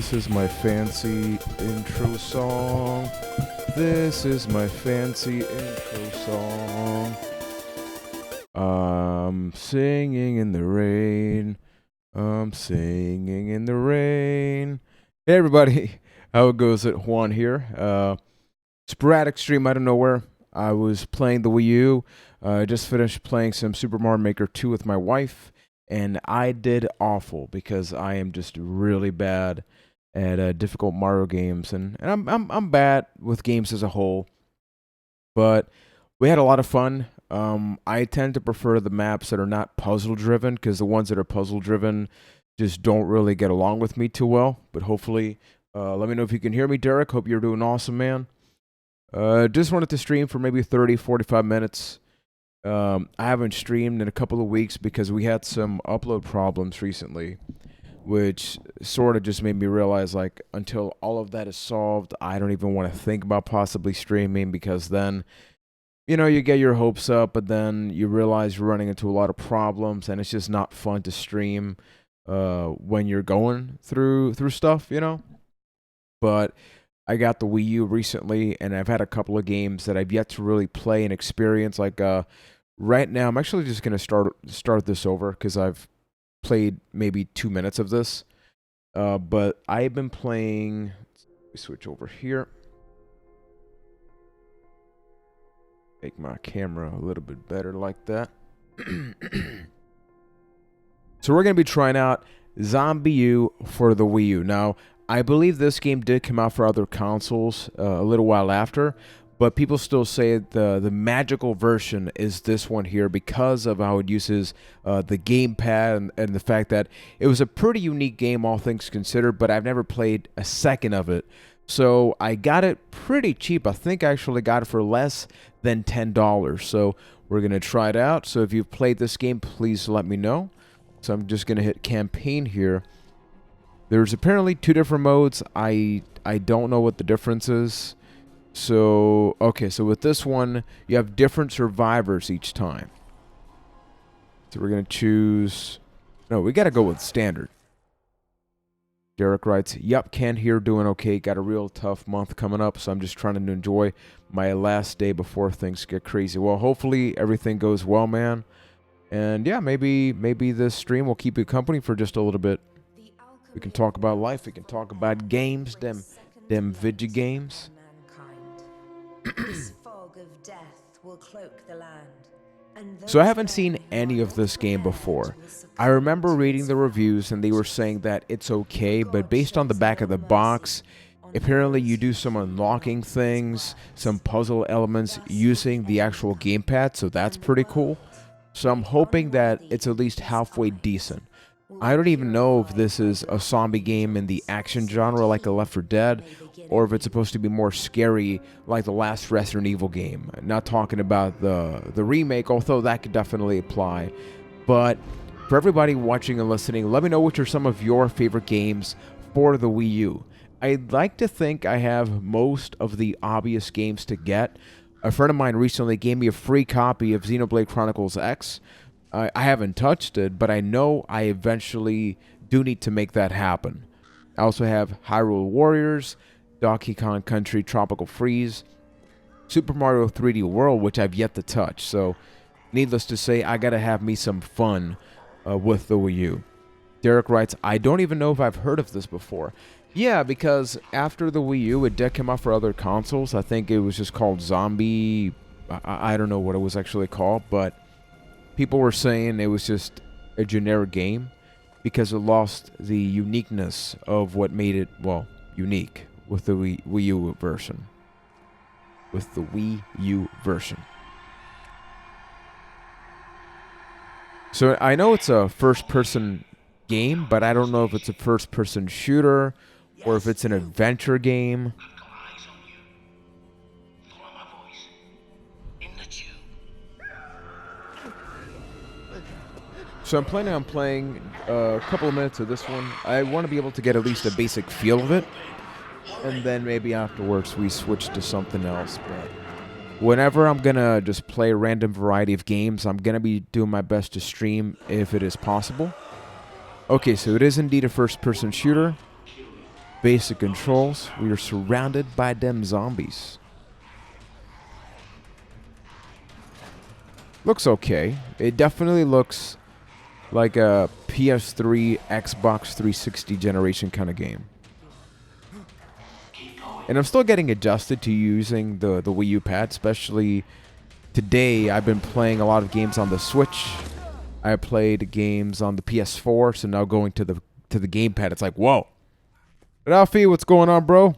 This is my fancy intro song. This is my fancy intro song. I'm singing in the rain. I'm singing in the rain. Hey everybody, how it goes? It Juan here. Sporadic stream out of nowhere. I was playing the Wii U. I just finished playing some Super Mario Maker 2 with my wife, and I did awful because I am just really bad at difficult Mario games, and I'm bad with games as a whole. But we had a lot of fun. I tend to prefer the maps that are not puzzle driven because the ones that are puzzle driven just don't really get along with me too well. But hopefully, let me know if you can hear me, Derek. Hope you're doing awesome, man. Just wanted to stream for maybe 30, 45 minutes. I haven't streamed in a couple of weeks because we had some upload problems recently, which sort of just made me realize, like, until all of that is solved, I don't even want to think about possibly streaming, because then, you get your hopes up, but then you realize you're running into a lot of problems, and it's just not fun to stream when you're going through stuff. But I got the Wii U recently, and I've had a couple of games that I've yet to really play and experience. Like, right now, I'm actually just going to start this over because I've played maybe 2 minutes of this. But I've been playing. Let me switch over here. Make my camera a little bit better like that. So we're going to be trying out Zombie U for the Wii U. Now, I believe this game did come out for other consoles a little while after, but people still say the magical version is this one here because of how it uses the gamepad and the fact that it was a pretty unique game, all things considered, but I've never played a second of it. So I got it pretty cheap. I think I actually got it for less than $10. So we're going to try it out. So if you've played this game, please let me know. So I'm just going to hit campaign here. There's apparently 2 different modes. I don't know what the difference is. So, okay, so with this one, you have different survivors each time. So we're going to choose... No, we got to go with standard. Derek writes, "Yep, can't hear, doing okay. Got a real tough month coming up, so I'm just trying to enjoy my last day before things get crazy." Well, hopefully everything goes well, man. And yeah, maybe this stream will keep you company for just a little bit. We can talk about life. We can talk about games, them video games. So I haven't seen any of this game before. I remember reading the reviews and they were saying that it's okay, but based on the back of the box, apparently you do some unlocking things, some puzzle elements using the actual gamepad, so that's pretty cool. So I'm hoping that it's at least halfway decent. I don't even know if this is a zombie game in the action genre like a Left 4 Dead, or if it's supposed to be more scary like the last Resident Evil game. Not talking about the remake, although that could definitely apply. But for everybody watching and listening, let me know which are some of your favorite games for the Wii U. I'd like to think I have most of the obvious games to get. A friend of mine recently gave me a free copy of Xenoblade Chronicles X. I haven't touched it, but I know I eventually do need to make that happen. I also have Hyrule Warriors, Donkey Kong Country Tropical Freeze, Super Mario 3D World, which I've yet to touch. So, needless to say, I gotta have me some fun with the Wii U. Derek writes, "I don't even know if I've heard of this before." Yeah, because after the Wii U, it did come out for other consoles. I think it was just called Zombie. I don't know what it was actually called, but people were saying it was just a generic game because it lost the uniqueness of what made it, well, unique with the Wii U version. With the Wii U version. So I know it's a first-person game, but I don't know if it's a first-person shooter or if it's an adventure game. So I'm planning on playing a couple of minutes of this one. I want to be able to get at least a basic feel of it. And then maybe afterwards we switch to something else. But whenever I'm going to just play a random variety of games, I'm going to be doing my best to stream if it is possible. Okay, so it is indeed a first-person shooter. Basic controls. We are surrounded by them zombies. Looks okay. It definitely looks like a PS3, Xbox 360 generation kind of game. And I'm still getting adjusted to using the Wii U pad, especially today. I've been playing a lot of games on the Switch. I played games on the PS4, so now going to the gamepad, it's like, whoa. Ralphie, what's going on, bro?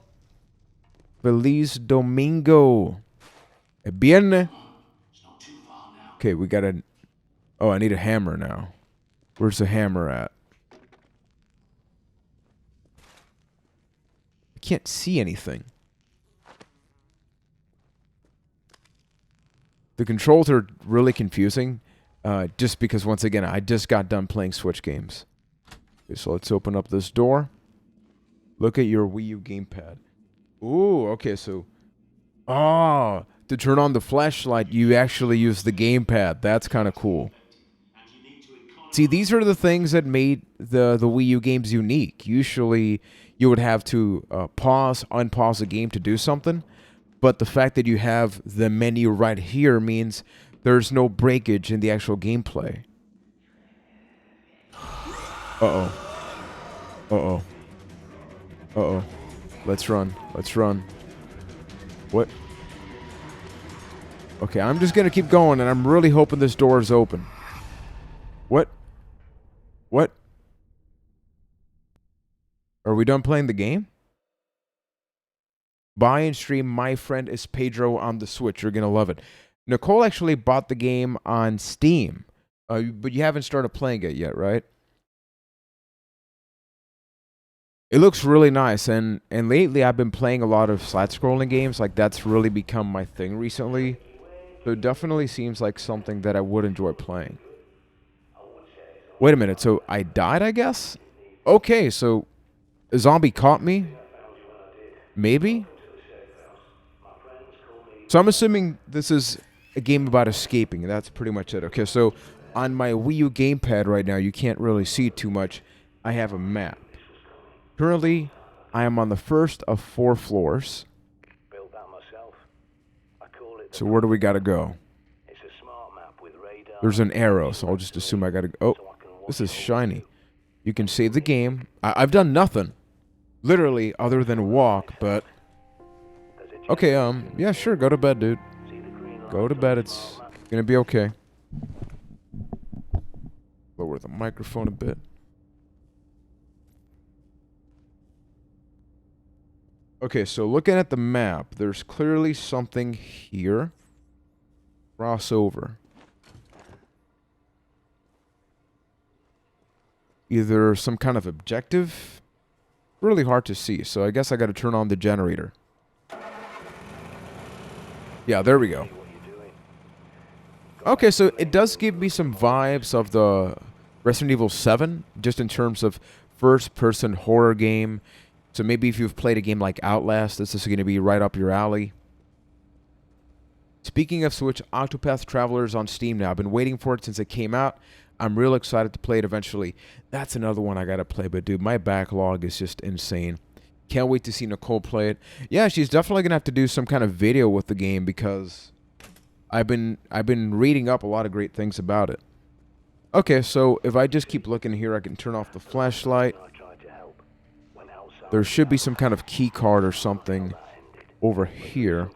Feliz Domingo. Vierne. Okay, we got a... Oh, I need a hammer now. Where's the hammer at? I can't see anything. The controls are really confusing. Just because, once again, I just got done playing Switch games. Okay, so let's open up this door. Look at your Wii U gamepad. Ooh, okay, so... Oh, to turn on the flashlight, you actually use the gamepad. That's kind of cool. See, these are the things that made the Wii U games unique. Usually, you would have to unpause the game to do something. But the fact that you have the menu right here means there's no breakage in the actual gameplay. Uh-oh. Uh-oh. Uh-oh. Let's run. Let's run. What? Okay, I'm just gonna keep going, and I'm really hoping this door is open. What? What? Are we done playing the game? Buy and stream My Friend is Pedro on the Switch. You're gonna love it. Nicole actually bought the game on Steam, but you haven't started playing it yet, right? It looks really nice, and lately I've been playing a lot of side-scrolling games. Like, that's really become my thing recently. So it definitely seems like something that I would enjoy playing. Wait a minute, so I died, I guess? Okay, so a zombie caught me? Maybe? So I'm assuming this is a game about escaping. That's pretty much it. Okay, so on my Wii U gamepad right now, you can't really see too much. I have a map. Currently, I am on the first of 4 floors. So where do we gotta go? There's an arrow, so I'll just assume I gotta go. Oh, this is shiny. You can save the game. I've done nothing, literally, other than walk, but... Okay, yeah, sure, go to bed, dude. Go to bed, it's gonna be okay. Lower the microphone a bit. Okay, so looking at the map, there's clearly something here. Cross over. Either some kind of objective. Really hard to see, so I guess I gotta turn on the generator. Yeah, there we go. Okay, so it does give me some vibes of the Resident Evil 7, just in terms of first-person horror game. So maybe if you've played a game like Outlast, this is going to be right up your alley. Speaking of Switch, Octopath Traveler is on Steam now. I've been waiting for it since it came out. I'm real excited to play it eventually. That's another one I got to play, but dude, my backlog is just insane. Can't wait to see Nicole play it. Yeah, she's definitely going to have to do some kind of video with the game because I've been reading up a lot of great things about it. Okay, so if I just keep looking here, I can turn off the flashlight. There should be some kind of key card or something over here.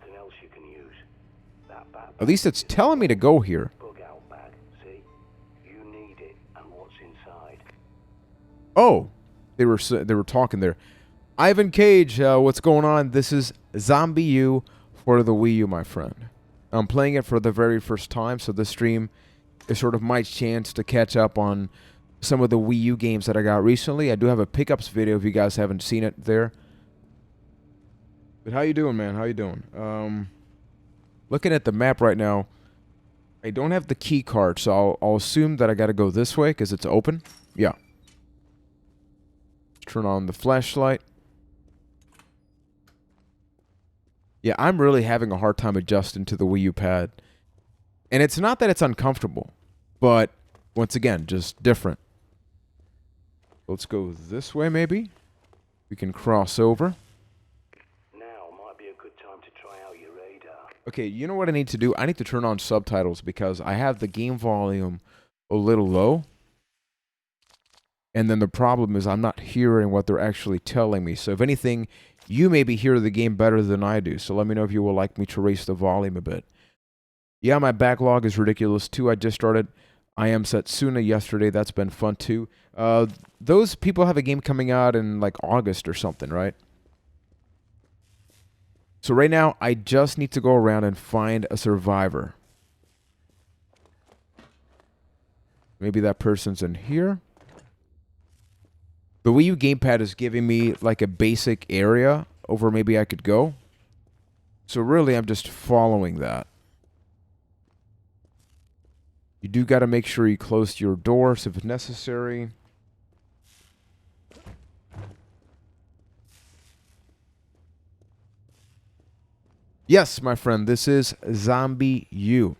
At least it's telling me to go here. Oh, they were talking there. Ivan Cage, what's going on? This is Zombie U for the Wii U, my friend. I'm playing it for the very first time, so this stream is sort of my chance to catch up on some of the Wii U games that I got recently. I do have a pickups video if you guys haven't seen it there. But how you doing, man? How you doing? Looking at the map right now, I don't have the key card, so I'll assume that I got to go this way because it's open. Yeah. Turn on the flashlight. Yeah, I'm really having a hard time adjusting to the Wii U pad. And it's not that it's uncomfortable, but once again, just different. Let's go this way, maybe? We can cross over. Now might be a good time to try out your radar. Okay, you know what I need to do? I need to turn on subtitles because I have the game volume a little low. And then the problem is I'm not hearing what they're actually telling me. So if anything, you maybe hear the game better than I do. So let me know if you would like me to raise the volume a bit. Yeah, my backlog is ridiculous too. I just started I Am Setsuna yesterday. That's been fun too. Those people have a game coming out in like August or something, right? So right now, I just need to go around and find a survivor. Maybe that person's in here. The Wii U gamepad is giving me like a basic area over maybe I could go. So really, I'm just following that. You do got to make sure you close your doors if necessary. Yes, my friend, this is Zombie U.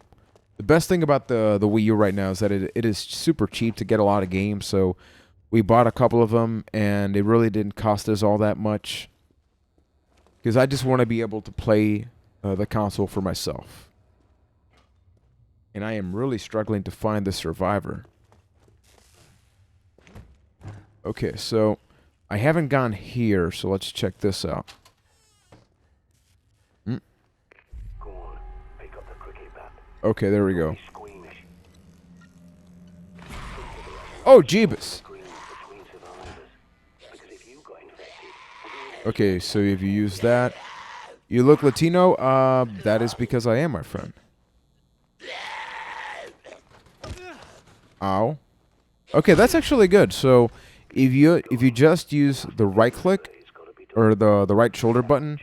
The best thing about the Wii U right now is that it is super cheap to get a lot of games. So we bought a couple of them, and it really didn't cost us all that much. Because I just want to be able to play the console for myself. And I am really struggling to find the survivor. Okay, so I haven't gone here, so let's check this out. Go on, pick up the cricket bat. Okay, there we go. Be squeamish. Oh, Jeebus! Scream between survivors. Because if you got infected, Okay, so if you use that, you look Latino. That is because I am, my friend. Ow. Okay, that's actually good. So if you just use the right click or the right shoulder button,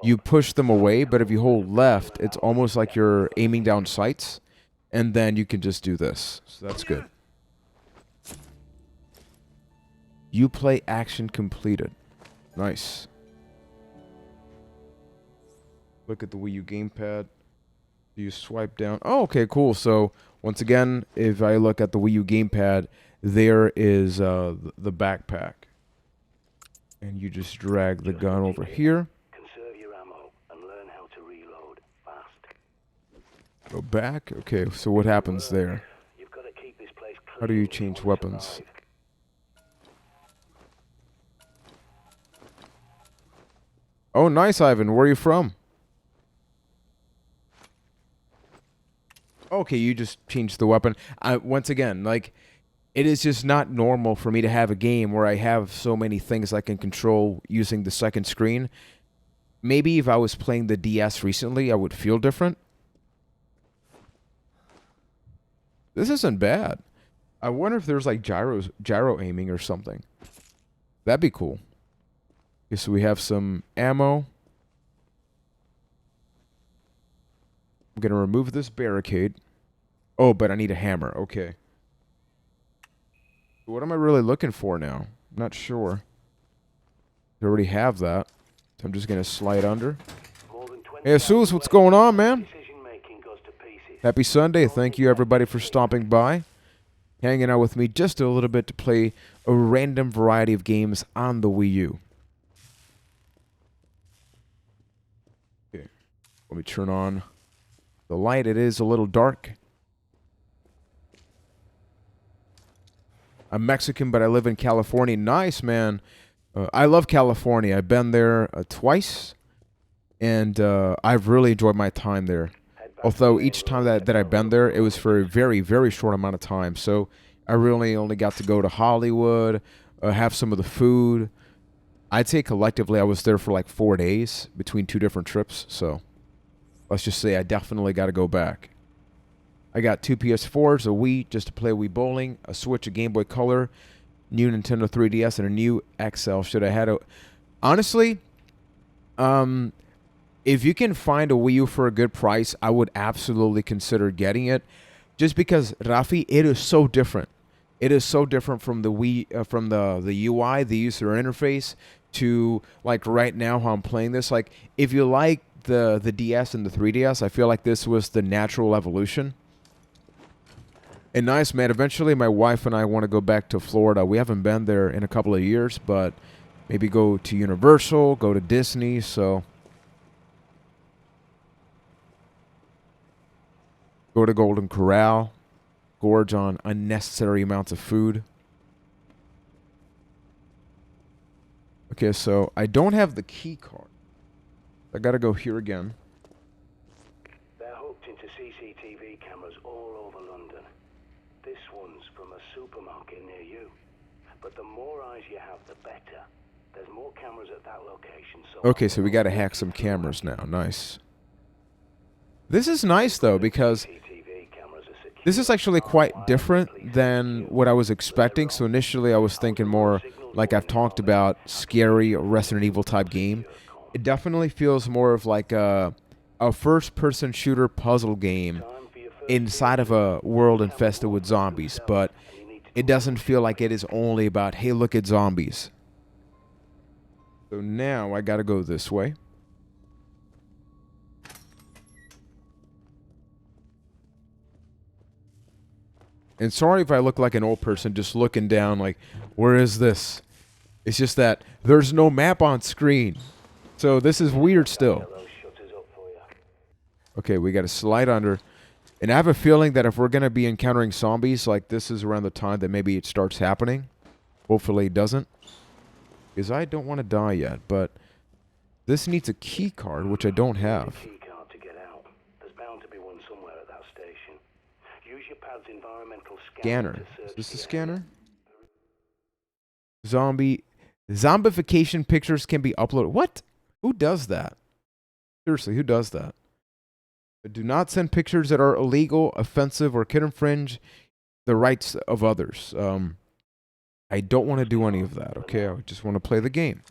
you push them away. But if you hold left, it's almost like you're aiming down sights, and then you can just do this. So that's good. You play action completed. Nice. Look at the Wii U gamepad. You swipe down. Oh, okay, cool. So once again, if I look at the Wii U gamepad, there is the backpack. And you just drag the gun over here. conserve your ammo and learn how to reload fast. Go back. Okay, so what happens there? You've got to keep this place clean. How do you if change wanna weapons? survive. Oh, nice, Ivan. Where are you from? Okay, you just changed the weapon. Once again, like, it is just not normal for me to have a game where I have so many things I can control using the second screen. Maybe if I was playing the DS recently, I would feel different. This isn't bad. I wonder if there's like gyro aiming or something. That'd be cool. Okay, so we have some ammo. I'm going to remove this barricade. Oh, but I need a hammer. Okay. What am I really looking for now? I'm not sure. I already have that. So I'm just going to slide under. More than 20 Hey, Jesus, what's going on, man? decision-making goes to pieces. Happy Sunday. Thank you, everybody, for stopping by. Hanging out with me just a little bit to play a random variety of games on the Wii U. Okay. Let me turn on the light. It is a little dark. I'm Mexican, but I live in California. Nice, man. I love California. I've been there twice, and I've really enjoyed my time there. Although each time that I've been there, it was for a very, very short amount of time. So I really only got to go to Hollywood, have some of the food. I'd say collectively I was there for like 4 days between 2 different trips. So let's just say I definitely got to go back. I got 2 PS4s, a Wii just to play Wii Bowling, a Switch, a Game Boy Color, new Nintendo 3DS, and a new XL. Should I had a... Honestly, if you can find a Wii U for a good price, I would absolutely consider getting it. Just because, Rafi, it is so different. It is so different from the Wii, from the UI, the user interface, to like right now how I'm playing this. Like, if you like the DS and the 3DS, I feel like this was the natural evolution. And nice, man. Eventually, my wife and I want to go back to Florida. We haven't been there in a couple of years, but Maybe go to Universal, go to Disney, so... Go to Golden Corral. Gorge on unnecessary amounts of food. Okay, so I don't have the key card. I gotta go here again. They're hooked into CCTV cameras all over London. This one's from a supermarket near you. But the more eyes you have, the better. There's more cameras at that location, so... Okay, so we gotta hack some cameras now. Nice. This is nice, though, because this is actually quite different than what I was expecting. So initially I was thinking more, like I've talked about, scary Resident Evil type game. It definitely feels more of like a first-person shooter puzzle game inside of a world infested with zombies. But it doesn't feel like it is only about, hey, look at zombies. So now I gotta go this way. And sorry if I look like an old person just looking down like, where is this? It's just that there's no map on screen. So this is weird still. Okay, we got to slide under. And I have a feeling that if we're going to be encountering zombies, like this is around the time that maybe it starts happening. Hopefully it doesn't. Because I don't want to die yet, but this needs a key card, which I don't have. Scanner. Is this the scanner? Zombification pictures can be uploaded. What? Who does that? Seriously, who does that? Do not send pictures that are illegal, offensive, or could infringe the rights of others. I don't want to do any of that, okay? I just want to play the game.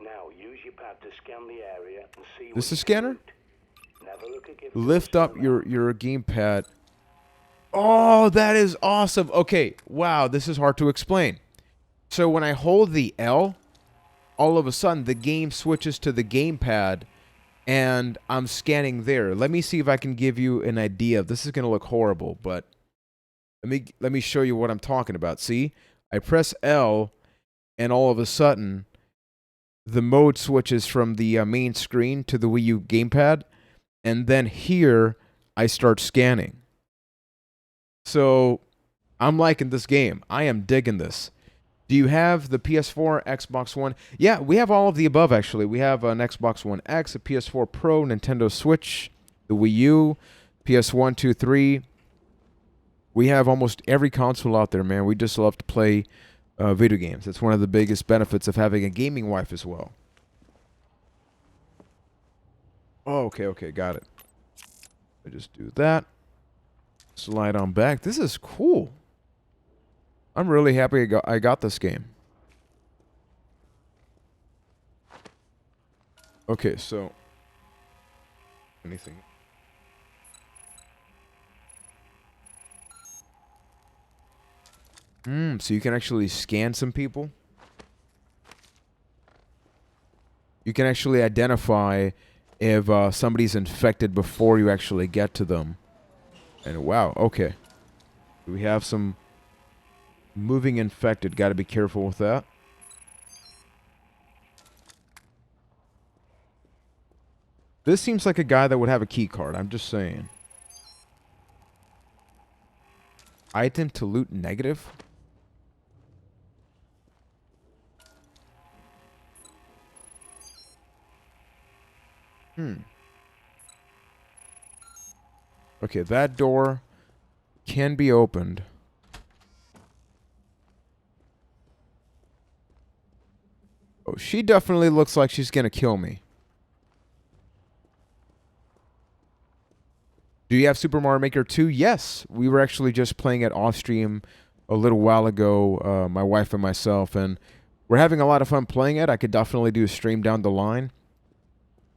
Now use your pad to scan the area and see. This is scanner? Lift up your gamepad. Oh, that is awesome. Okay, wow, this is hard to explain. So when I hold the L, all of a sudden the game switches to the gamepad and I'm scanning there. Let me see if I can give you an idea. This is going to look horrible, but let me show you what I'm talking about. See? I press L and all of a sudden the mode switches from the main screen to the Wii U gamepad, and then here I start scanning. So I'm liking this game. I am digging this. Do you have the PS4, Xbox One? Yeah, we have all of the above, actually. We have an Xbox One X, a PS4 Pro, Nintendo Switch, the Wii U, PS1, 2, 3. We have almost every console out there, man. We just love to play video games. It's one of the biggest benefits of having a gaming wife as well. Oh, okay, got it. I just do that. Slide on back. This is cool. I'm really happy I got this game. Okay, so anything. So you can actually scan some people. You can actually identify if somebody's infected before you actually get to them. And wow, okay. We have some moving infected. Got to be careful with that. This seems like a guy that would have a key card. I'm just saying. Item to loot negative. Okay, that door can be opened. Oh, she definitely looks like she's gonna kill me. Do you have Super Mario Maker 2? Yes. We were actually just playing it off stream a little while ago, my wife and myself, and we're having a lot of fun playing it. I could definitely do a stream down the line.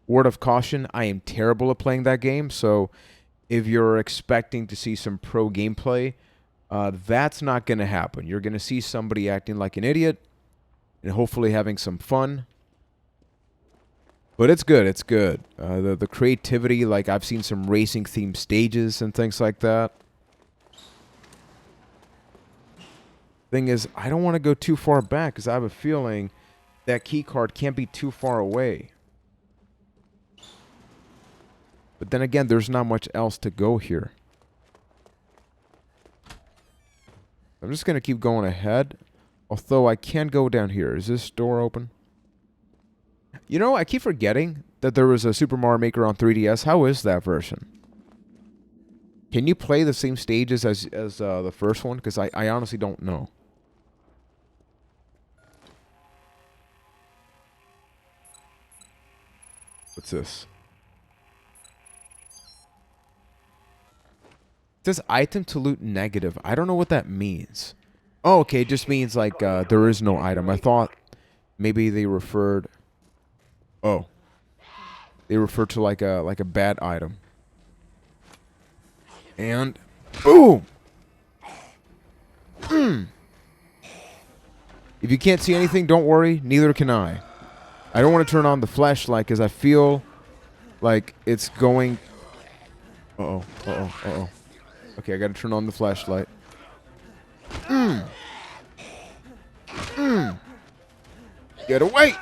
Word of caution, I am terrible at playing that game, so if you're expecting to see some pro gameplay, that's not going to happen. You're going to see somebody acting like an idiot and hopefully having some fun. But it's good. It's good. The creativity, like I've seen some racing-themed stages and things like that. Thing is, I don't want to go too far back because I have a feeling that key card can't be too far away. But then again, there's not much else to go here. I'm just going to keep going ahead. Although I can go down here. Is this door open? You know, I keep forgetting that there was a Super Mario Maker on 3DS. How is that version? Can you play the same stages as the first one? Because I honestly don't know. What's this? It says item to loot negative. I don't know what that means. Oh, okay. It just means like there is no item. I thought maybe they referred... Oh. They refer to like a bad item. And boom! If you can't see anything, don't worry. Neither can I. I don't want to turn on the flashlight because I feel like it's going... Uh-oh. Uh-oh. Uh-oh. Okay, I got to turn on the flashlight. Get away!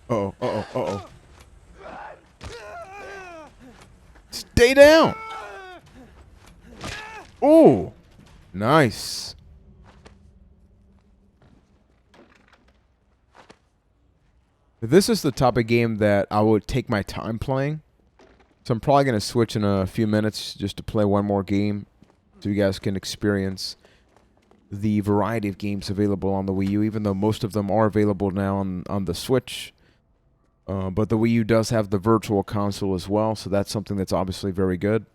Uh-oh. Uh-oh. Uh-oh. Stay down! Oh! Nice. This is the type of game that I would take my time playing. So I'm probably going to switch in a few minutes just to play one more game so you guys can experience the variety of games available on the Wii U, even though most of them are available now on the Switch. But the Wii U does have the Virtual Console as well, so that's something that's obviously very good.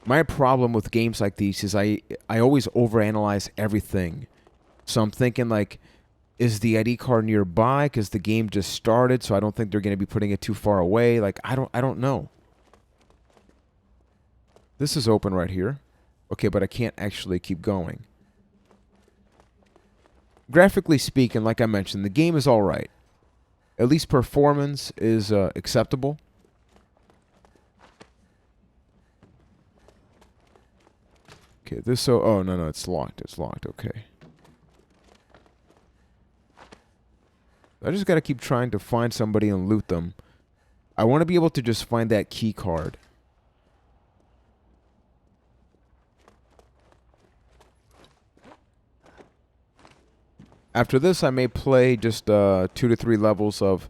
My problem with games like these is I always overanalyze everything. So I'm thinking like, is the ID card nearby? Because the game just started, so I don't think they're going to be putting it too far away. Like I don't know. This is open right here. Okay, but I can't actually keep going. Graphically speaking, like I mentioned, the game is all right. At least performance is acceptable. Okay, this so... Oh, no, it's locked. It's locked. Okay. I just got to keep trying to find somebody and loot them. I want to be able to just find that key card. After this, I may play just 2 to 3 levels of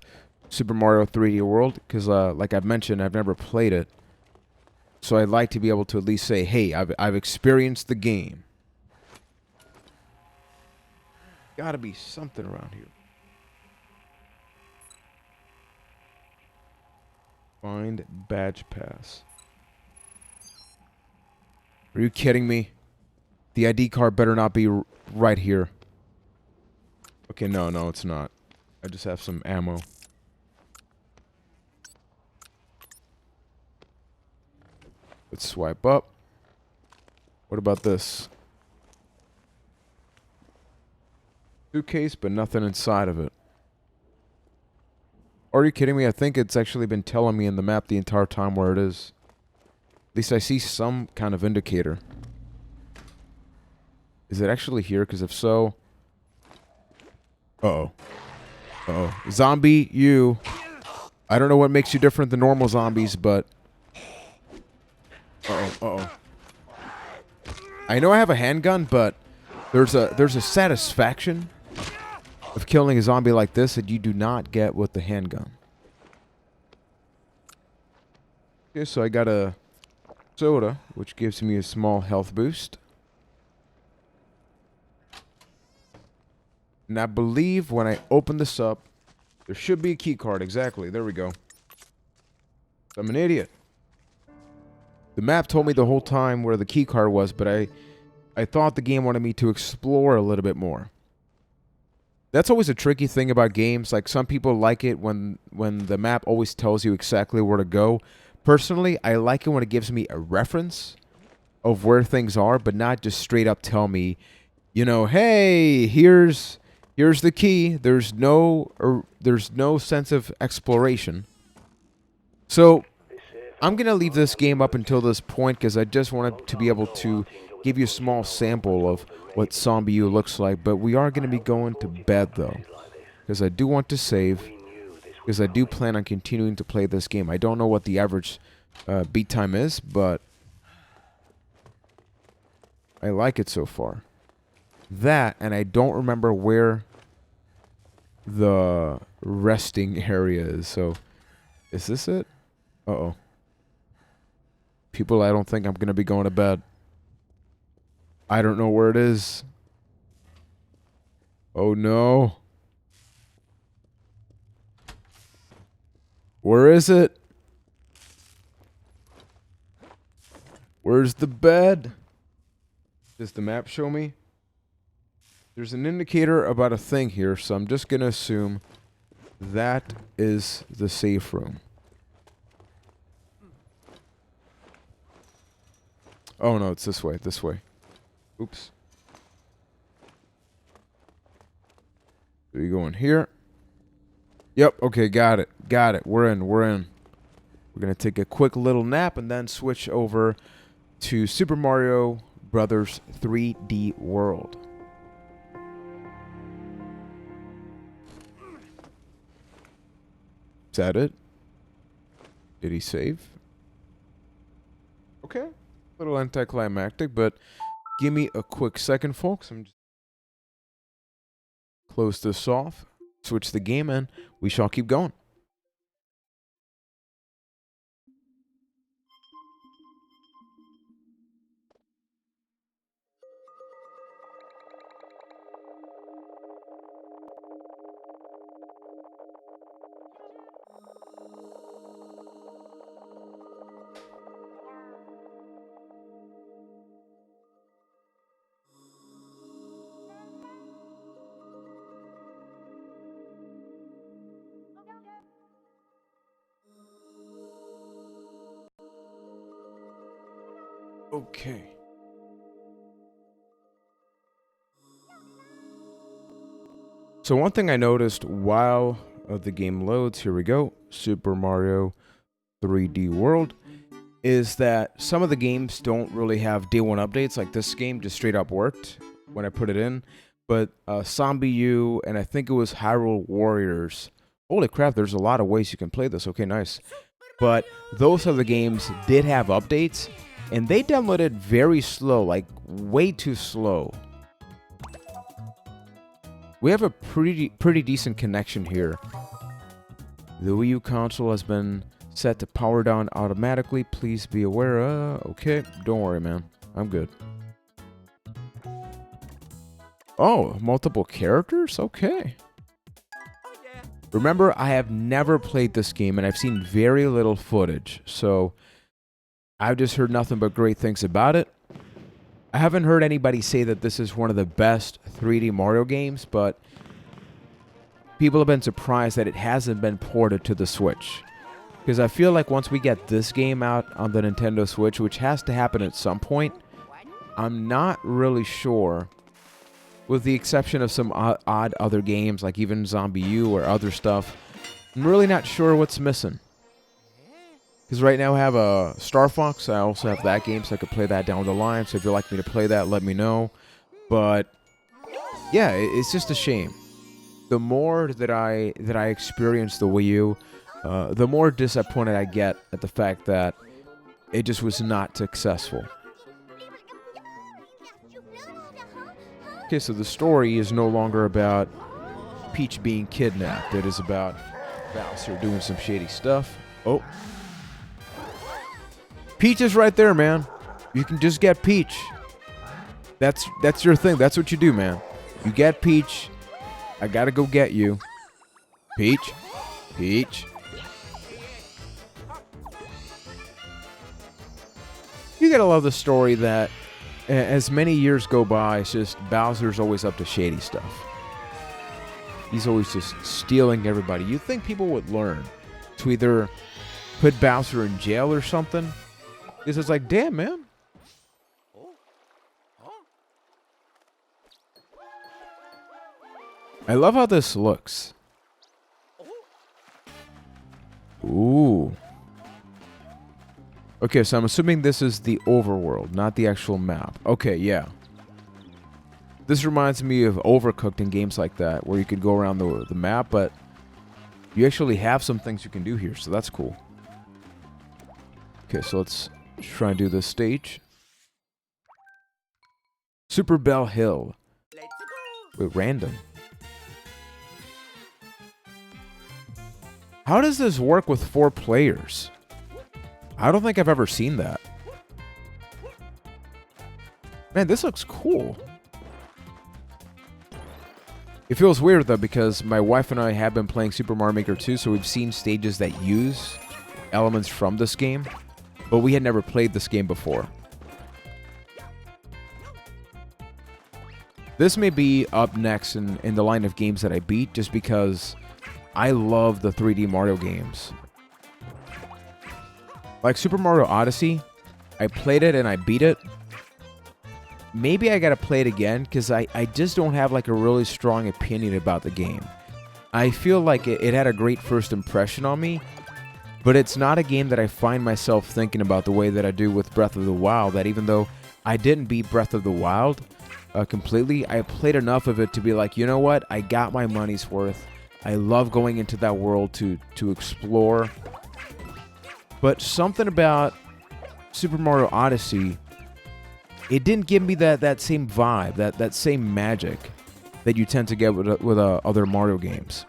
Super Mario 3D World, because like I've mentioned, I've never played it. So I'd like to be able to at least say, hey, I've experienced the game. Gotta be something around here. Find badge pass. Are you kidding me? The ID card better not be right here. Okay, no, it's not. I just have some ammo. Let's swipe up. What about this? Suitcase, but nothing inside of it. Are you kidding me? I think it's actually been telling me in the map the entire time where it is. At least I see some kind of indicator. Is it actually here? Because if so... Uh-oh. Uh-oh. Zombie, you. I don't know what makes you different than normal zombies, but... Uh-oh, uh-oh. I know I have a handgun, but there's a satisfaction of killing a zombie like this that you do not get with the handgun. Okay, so I got a soda, which gives me a small health boost. And I believe when I open this up, there should be a key card. Exactly. There we go. I'm an idiot. The map told me the whole time where the key card was, but I thought the game wanted me to explore a little bit more. That's always a tricky thing about games. Like, some people like it when the map always tells you exactly where to go. Personally, I like it when it gives me a reference of where things are, but not just straight up tell me, you know, hey, here's the key. There's no sense of exploration. So This here I'm going to leave this game up until this point because I just wanted to be able to give you a small sample of what Zombie U looks like. But we are going to be going to bed, though, because I do want to save, because I do plan on continuing to play this game. I don't know what the average beat time is, but I like it so far. That, and I don't remember where the resting area is. So, is this it? Uh-oh. People, I don't think I'm going to be going to bed. I don't know where it is. Oh, no. Where is it? Where's the bed? Does the map show me? There's an indicator about a thing here, so I'm just going to assume that is the safe room. Oh, no, it's this way, this way. Oops. Are you going here? Yep, okay, got it. Got it. We're in. We're going to take a quick little nap and then switch over to Super Mario Brothers 3D World. Is that it? Did he save? Okay. A little anticlimactic, but give me a quick second, folks. I'm just close this off, switch the game, and we shall keep going. Okay. So one thing I noticed while the game loads, here we go, Super Mario 3D World, is that some of the games don't really have day one updates. Like this game just straight up worked when I put it in. But Zombie U and I think it was Hyrule Warriors. Holy crap, there's a lot of ways you can play this. Okay, nice. But those other games did have updates, and they downloaded very slow, like way too slow. We have a pretty decent connection here. The Wii U console has been set to power down automatically. Please be aware. Okay, don't worry, man. I'm good. Oh, multiple characters? Okay. Remember, I have never played this game, and I've seen very little footage, so I've just heard nothing but great things about it. I haven't heard anybody say that this is one of the best 3D Mario games, but people have been surprised that it hasn't been ported to the Switch. Because I feel like once we get this game out on the Nintendo Switch, which has to happen at some point, I'm not really sure, with the exception of some odd other games, like even Zombie U or other stuff, I'm really not sure what's missing. Because right now I have a Star Fox. I also have that game, so I could play that down the line. So if you'd like me to play that, let me know. But yeah, it's just a shame. The more that I experience the Wii U, the more disappointed I get at the fact that it just was not successful. Okay, so the story is no longer about Peach being kidnapped. It is about Bowser doing some shady stuff. Oh. Peach is right there, man. You can just get Peach. That's your thing. That's what you do, man. You get Peach. I gotta go get you. Peach. Peach. You gotta love the story that as many years go by, it's just Bowser's always up to shady stuff. He's always just stealing everybody. You'd think people would learn to either put Bowser in jail or something. Because it's like, damn, man. I love how this looks. Ooh. Okay, so I'm assuming this is the overworld, not the actual map. Okay, yeah. This reminds me of Overcooked in games like that, where you could go around the map, but you actually have some things you can do here, so that's cool. Okay, so let's try and do this stage. Super Bell Hill. Wait, random. How does this work with 4 players? I don't think I've ever seen that. Man, this looks cool. It feels weird, though, because my wife and I have been playing Super Mario Maker 2, so we've seen stages that use elements from this game, but we had never played this game before. This may be up next in the line of games that I beat, just because I love the 3D Mario games. Like Super Mario Odyssey, I played it and I beat it. Maybe I gotta play it again, because I just don't have like a really strong opinion about the game. I feel like it had a great first impression on me, but it's not a game that I find myself thinking about the way that I do with Breath of the Wild, that even though I didn't beat Breath of the Wild completely, I played enough of it to be like, you know what, I got my money's worth. I love going into that world to explore. But something about Super Mario Odyssey, it didn't give me that same vibe, that same magic that you tend to get with other Mario games.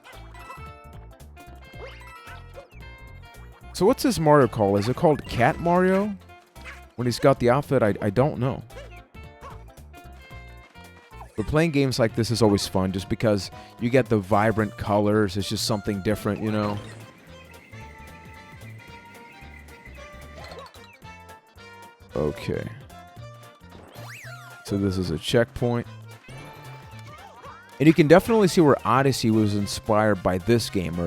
So what's this Mario called? Is it called Cat Mario? When he's got the outfit, I don't know. But playing games like this is always fun, just because you get the vibrant colors. It's just something different, you know? Okay. So this is a checkpoint. And you can definitely see where Odyssey was inspired by this game,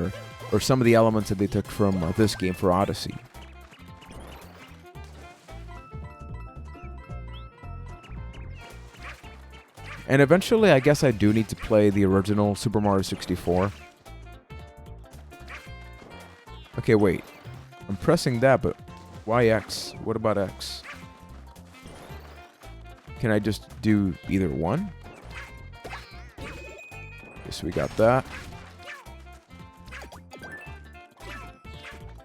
or some of the elements that they took from this game for Odyssey. And eventually, I guess I do need to play the original Super Mario 64. Okay, wait. I'm pressing that, but why X? What about X? Can I just do either one? Okay, so we got that.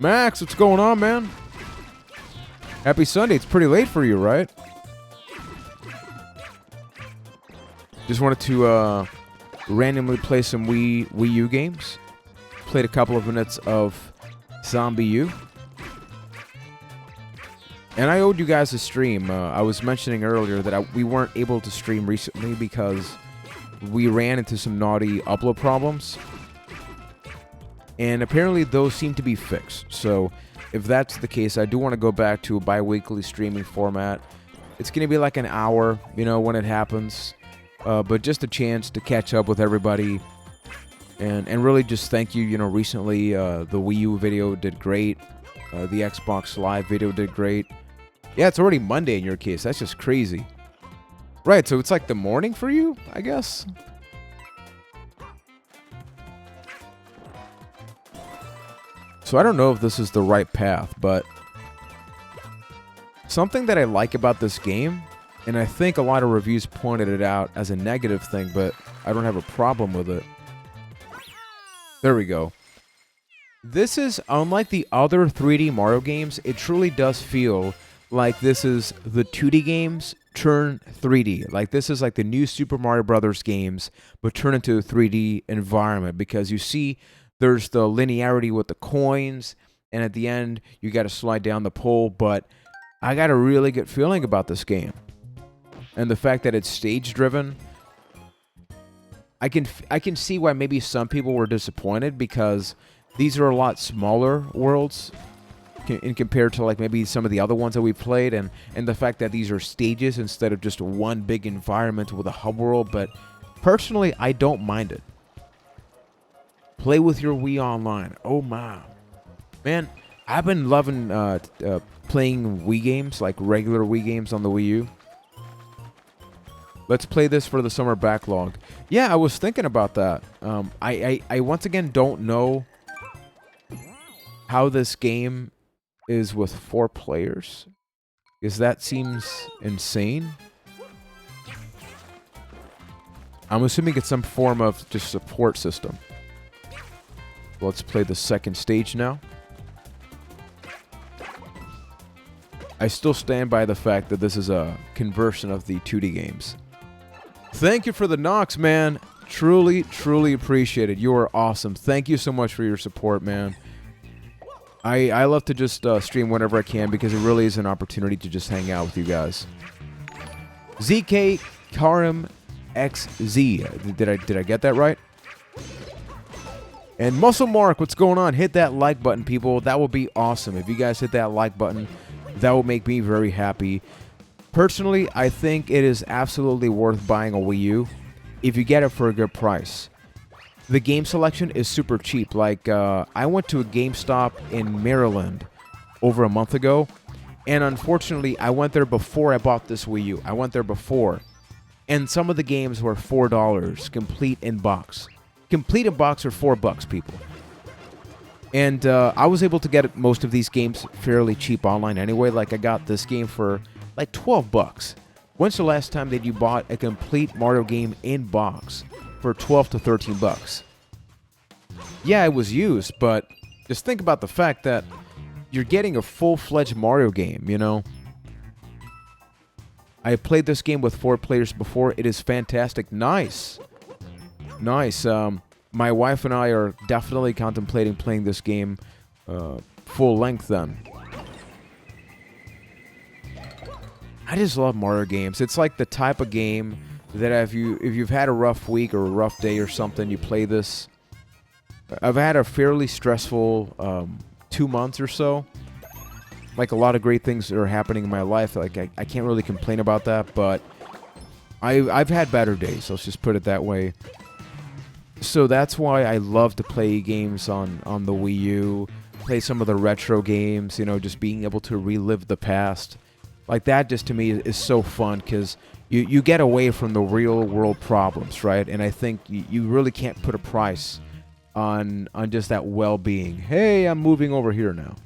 Max, what's going on, man? Happy Sunday. It's pretty late for you, right? Just wanted to randomly play some Wii U games. Played a couple of minutes of Zombie U. And I owed you guys a stream. I was mentioning earlier that we weren't able to stream recently because we ran into some naughty upload problems. And apparently those seem to be fixed. So if that's the case, I do want to go back to a bi-weekly streaming format. It's going to be like an hour, you know, when it happens. But just a chance to catch up with everybody. And really just thank you, you know, recently the Wii U video did great. The Xbox Live video did great. Yeah, it's already Monday in your case. That's just crazy. Right, so it's like the morning for you, I guess? So I don't know if this is the right path, but something that I like about this game, and I think a lot of reviews pointed it out as a negative thing, but I don't have a problem with it. There we go. This is, unlike the other 3D Mario games, it truly does feel like this is the 2D games turn 3D. Like this is like the new Super Mario Brothers games, but turn into a 3D environment, because you see there's the linearity with the coins, and at the end you got to slide down the pole. But I got a really good feeling about this game, and the fact that it's stage driven. I can see why maybe some people were disappointed, because these are a lot smaller worlds in compared to like maybe some of the other ones that we played, and the fact that these are stages instead of just one big environment with a hub world. But personally, I don't mind it. Play with your Wii Online. Oh my, man, I've been loving playing Wii games, like regular Wii games on the Wii U. Let's play this for the summer backlog. Yeah, I was thinking about that. I once again don't know how this game is with 4 players. Because that seems insane. I'm assuming it's some form of just support system. Let's play the second stage now. I still stand by the fact that this is a conversion of the 2D games. Thank you for the knocks, man. Truly, truly appreciate it. You are awesome. Thank you so much for your support, man. I love to just stream whenever I can because it really is an opportunity to just hang out with you guys. ZK Karim XZ. Did I get that right? And Muscle Mark, what's going on? Hit that like button, people. That will be awesome. If you guys hit that like button, that will make me very happy. Personally, I think it is absolutely worth buying a Wii U if you get it for a good price. The game selection is super cheap. Like, I went to a GameStop in Maryland over a month ago, and unfortunately, I went there before I bought this Wii U. I went there before, and some of the games were $4, complete in box. Complete in box are $4, people. And I was able to get most of these games fairly cheap online anyway. Like, I got this game for like $12. When's the last time that you bought a complete Mario game in box for $12 to $13? Yeah, it was used, but just think about the fact that you're getting a full-fledged Mario game, you know? I played this game with 4 players before. It is fantastic. Nice. Nice. My wife and I are definitely contemplating playing this game full length then. I just love Mario games. It's like the type of game that if you've had a rough week or a rough day or something, you play this. I've had a fairly stressful 2 months or so. Like, a lot of great things are happening in my life. Like, I can't really complain about that, but I've had better days. Let's just put it that way. So that's why I love to play games on the Wii U, play some of the retro games, you know, just being able to relive the past. Like, that just to me is so fun because you get away from the real world problems, right? And I think you really can't put a price on just that well-being. Hey, I'm moving over here now.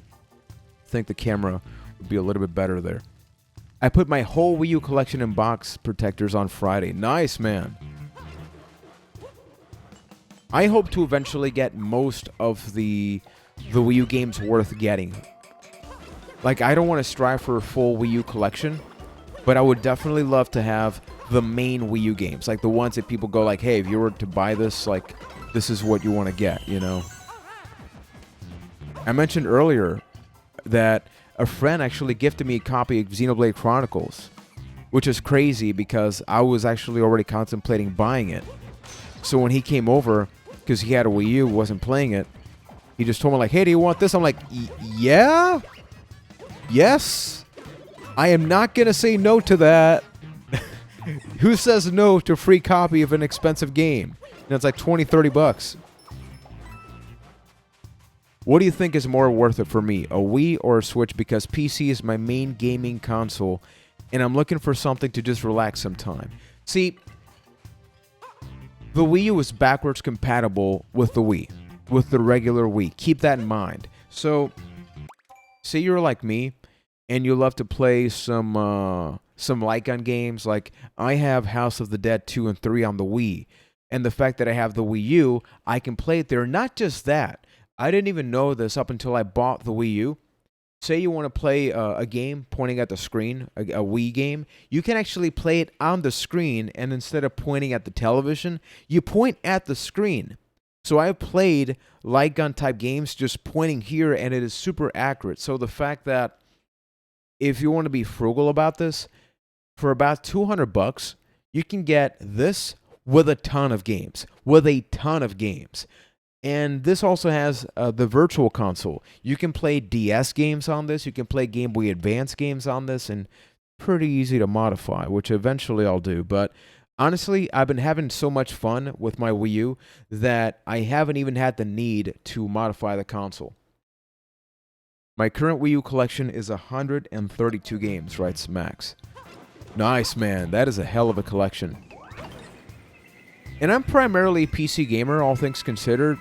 I think the camera would be a little bit better there. I put my whole Wii U collection in box protectors on Friday. Nice, man. I hope to eventually get most of the Wii U games worth getting. Like, I don't want to strive for a full Wii U collection, but I would definitely love to have the main Wii U games. Like, the ones that people go like, hey, if you were to buy this, like, this is what you want to get, you know? I mentioned earlier that a friend actually gifted me a copy of Xenoblade Chronicles, which is crazy because I was actually already contemplating buying it. So when he came over, because he had a Wii U, wasn't playing it, he just told me, like, hey, do you want this? I'm like, yeah? Yes? I am not going to say no to that. Who says no to a free copy of an expensive game? And it's like $20, $30. What do you think is more worth it for me, a Wii or a Switch? Because PC is my main gaming console, and I'm looking for something to just relax some time. See, the Wii U is backwards compatible with the Wii, with the regular Wii. Keep that in mind. So, say you're like me, and you love to play some light gun games. Like, I have House of the Dead 2 and 3 on the Wii, and the fact that I have the Wii U, I can play it there. Not just that. I didn't even know this up until I bought the Wii U. Say you want to play a game pointing at the screen, a Wii game, you can actually play it on the screen, and instead of pointing at the television, you point at the screen. So I've played light gun type games just pointing here, and it is super accurate. So the fact that if you want to be frugal about this, for about $200, you can get this with a ton of games. And this also has the Virtual Console. You can play DS games on this. You can play Game Boy Advance games on this, and pretty easy to modify, which eventually I'll do. But honestly, I've been having so much fun with my Wii U that I haven't even had the need to modify the console. My current Wii U collection is 132 games, writes Max. Nice, man. That is a hell of a collection. And I'm primarily a PC gamer, all things considered.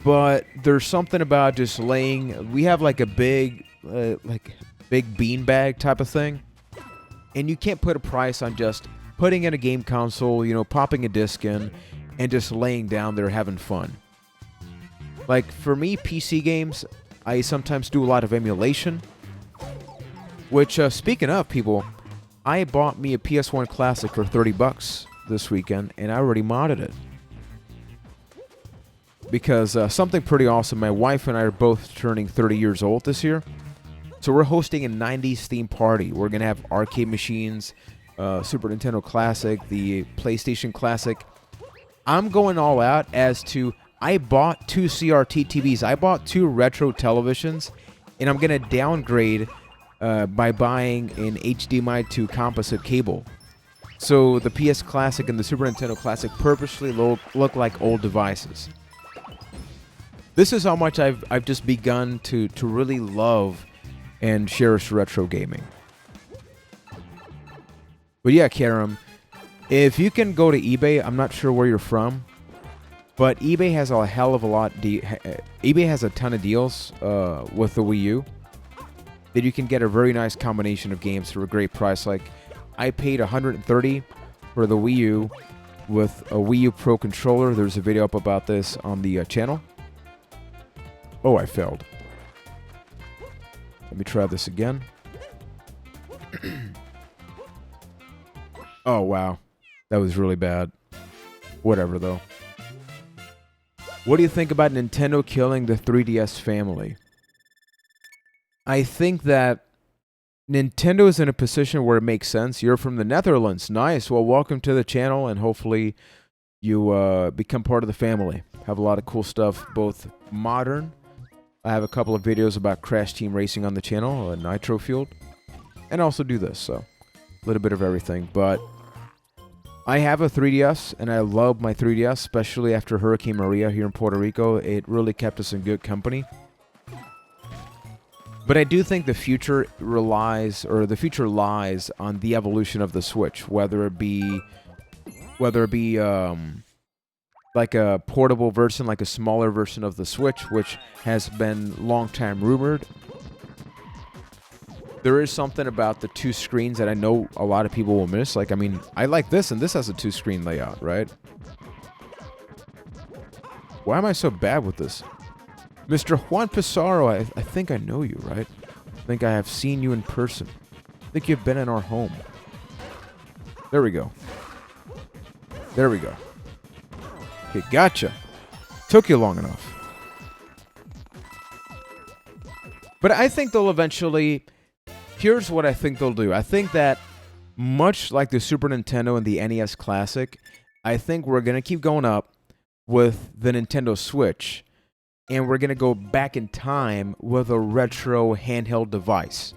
But there's something about just laying. We have like a big beanbag type of thing, and you can't put a price on just putting in a game console, popping a disc in, and just laying down there having fun. Like for me, PC games, I sometimes do a lot of emulation. Which, speaking of people, I bought me a PS1 Classic for $30 this weekend, and I already modded it. Because something pretty awesome, my wife and I are both turning 30 years old this year. So we're hosting a 90s theme party. We're going to have arcade machines, Super Nintendo Classic, the PlayStation Classic. I'm going all out as to, I bought 2 CRT TVs. I bought 2 retro televisions, and I'm going to downgrade by buying an HDMI to composite cable. So the PS Classic and the Super Nintendo Classic purposely look like old devices. This is how much I've just begun to really love and cherish retro gaming. But yeah, Karam, if you can go to eBay, I'm not sure where you're from, but eBay has a hell of a lot. eBay has a ton of deals with the Wii U that you can get a very nice combination of games for a great price. Like I paid $130 for the Wii U with a Wii U Pro controller. There's a video up about this on the channel. Oh, I failed. Let me try this again. Oh, wow. That was really bad. Whatever, though. What do you think about Nintendo killing the 3DS family? I think that Nintendo is in a position where it makes sense. You're from the Netherlands. Nice. Well, welcome to the channel, and hopefully you become part of the family. Have a lot of cool stuff, both modern. I have a couple of videos about Crash Team Racing on the channel, Nitro Fueled, and also do this, so a little bit of everything. But I have a 3DS, and I love my 3DS, especially after Hurricane Maria here in Puerto Rico. It really kept us in good company. But I do think the future lies on the evolution of the Switch, whether it be like a portable version, like a smaller version of the Switch, which has been long time rumored. There is something about the 2 screens that I know a lot of people will miss. Like, I mean, I like this, and this has a 2-screen layout, right? Why am I so bad with this? Mr. Juan Pizarro, I think I know you, right? I think I have seen you in person. I think you've been in our home. There we go. There we go. Okay, gotcha. Took you long enough. But I think they'll eventually... Here's what I think they'll do. I think that much like the Super Nintendo and the NES Classic, I think we're going to keep going up with the Nintendo Switch, and we're going to go back in time with a retro handheld device.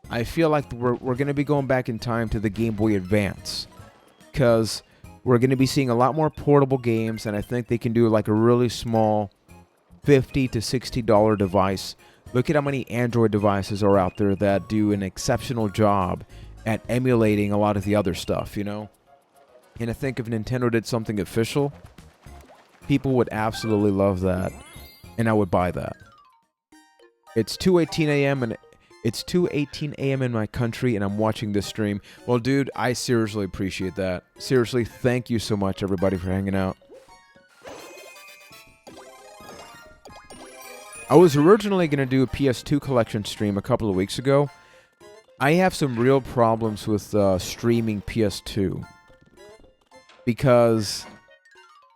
I feel like we're going to be going back in time to the Game Boy Advance, because we're going to be seeing a lot more portable games, and I think they can do like a really small $50 to $60 device. Look at how many Android devices are out there that do an exceptional job at emulating a lot of the other stuff, And I think if Nintendo did something official, people would absolutely love that, and I would buy that. It's 2:18 a.m. and it's 2:18 a.m. in my country, and I'm watching this stream. Well, dude, I seriously appreciate that. Seriously, thank you so much, everybody, for hanging out. I was originally going to do a PS2 collection stream a couple of weeks ago. I have some real problems with streaming PS2. Because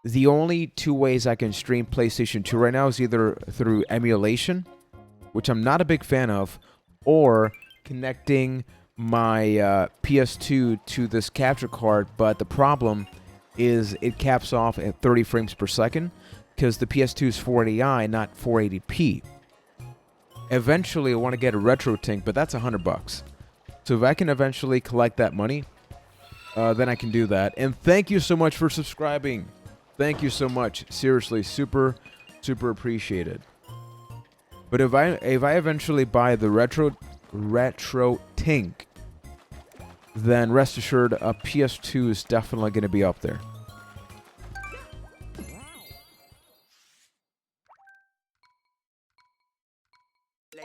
the only 2 ways I can stream PlayStation 2 right now is either through emulation, which I'm not a big fan of, or connecting my PS2 to this capture card. But the problem is it caps off at 30 frames per second. Because the PS2 is 480i, not 480p. Eventually, I want to get a retro tank, but that's $100. So if I can eventually collect that money, then I can do that. And thank you so much for subscribing. Thank you so much. Seriously, super, super appreciated. But if I eventually buy the retro tank, then rest assured, a PS2 is definitely going to be up there.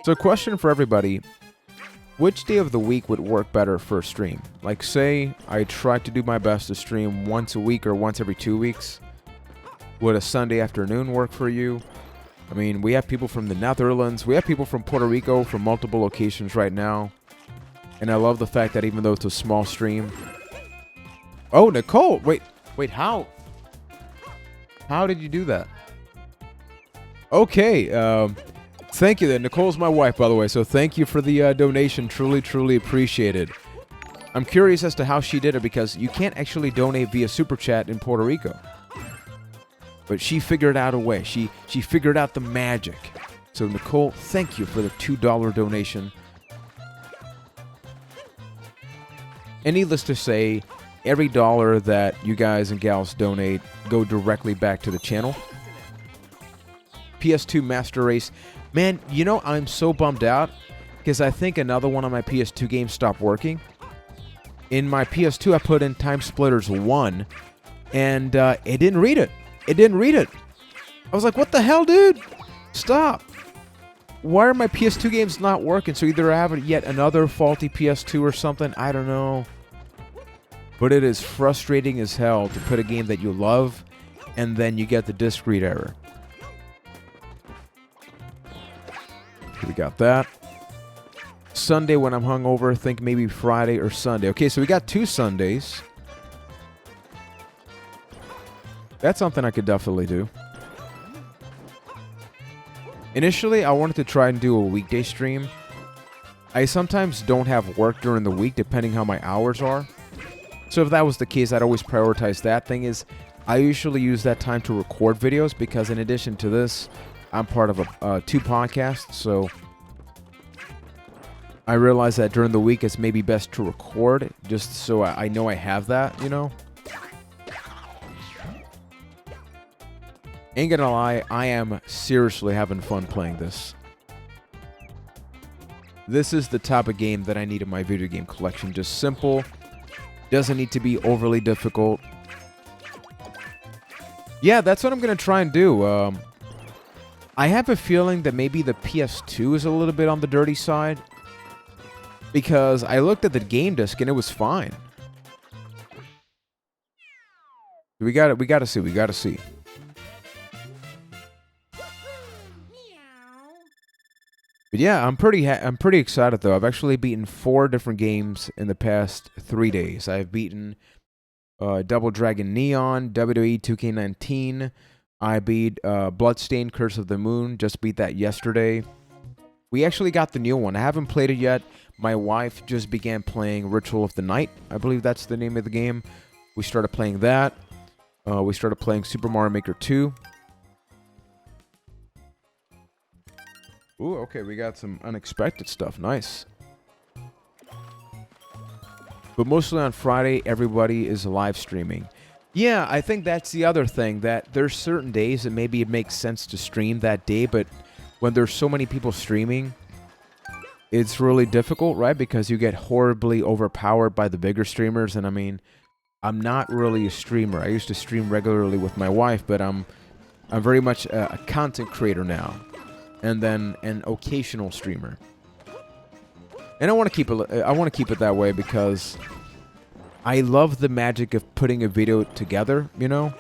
So question for everybody. Which day of the week would work better for a stream? Like, say I try to do my best to stream once a week or once every 2 weeks. Would a Sunday afternoon work for you? I mean, we have people from the Netherlands. We have people from Puerto Rico from multiple locations right now. And I love the fact that even though it's a small stream... Oh, Nicole! Wait, how? How did you do that? Okay, thank you then. Nicole's my wife, by the way, so thank you for the donation. Truly, truly appreciated. I'm curious as to how she did it because you can't actually donate via Super Chat in Puerto Rico. But she figured out a way. She figured out the magic. So, Nicole, thank you for the $2 donation. And needless to say, every dollar that you guys and gals donate go directly back to the channel. PS2 Master Race. Man, you know, I'm so bummed out because I think another one of my PS2 games stopped working. In my PS2, I put in Time Splitters 1, and it didn't read it. It didn't read it. I was like, what the hell, dude? Stop. Why are my PS2 games not working? So either I have yet another faulty PS2 or something. I don't know. But it is frustrating as hell to put a game that you love, and then you get the disc read error. We got that. Sunday when I'm hungover, think maybe Friday or Sunday. Okay, so we got 2 Sundays. That's something I could definitely do. Initially, I wanted to try and do a weekday stream. I sometimes don't have work during the week, depending how my hours are. So if that was the case, I'd always prioritize that. Thing is, I usually use that time to record videos because in addition to this, I'm part of 2 podcasts, so I realize that during the week it's maybe best to record, just so I know I have that, you know? Ain't gonna lie, I am seriously having fun playing this. This is the type of game that I need in my video game collection. Just simple, doesn't need to be overly difficult. Yeah, that's what I'm gonna try and do. I have a feeling that maybe the PS2 is a little bit on the dirty side because I looked at the game disc and it was fine. We gotta see. But yeah, I'm pretty excited though. I've actually beaten 4 different games in the past 3 days. I've beaten Double Dragon Neon, WWE 2K19. I beat Bloodstained Curse of the Moon. Just beat that yesterday. We actually got the new one. I haven't played it yet. My wife just began playing Ritual of the Night. I believe that's the name of the game. We started playing that. We started playing Super Mario Maker 2. Ooh, okay, we got some unexpected stuff. Nice. But mostly on Friday, everybody is live streaming. Yeah, I think that's the other thing, that there's certain days that maybe it makes sense to stream that day, but when there's so many people streaming, it's really difficult, right? Because you get horribly overpowered by the bigger streamers, and I mean, I'm not really a streamer. I used to stream regularly with my wife, but I'm very much a content creator now, and then an occasional streamer. And I want to keep it that way because I love the magic of putting a video together, you know?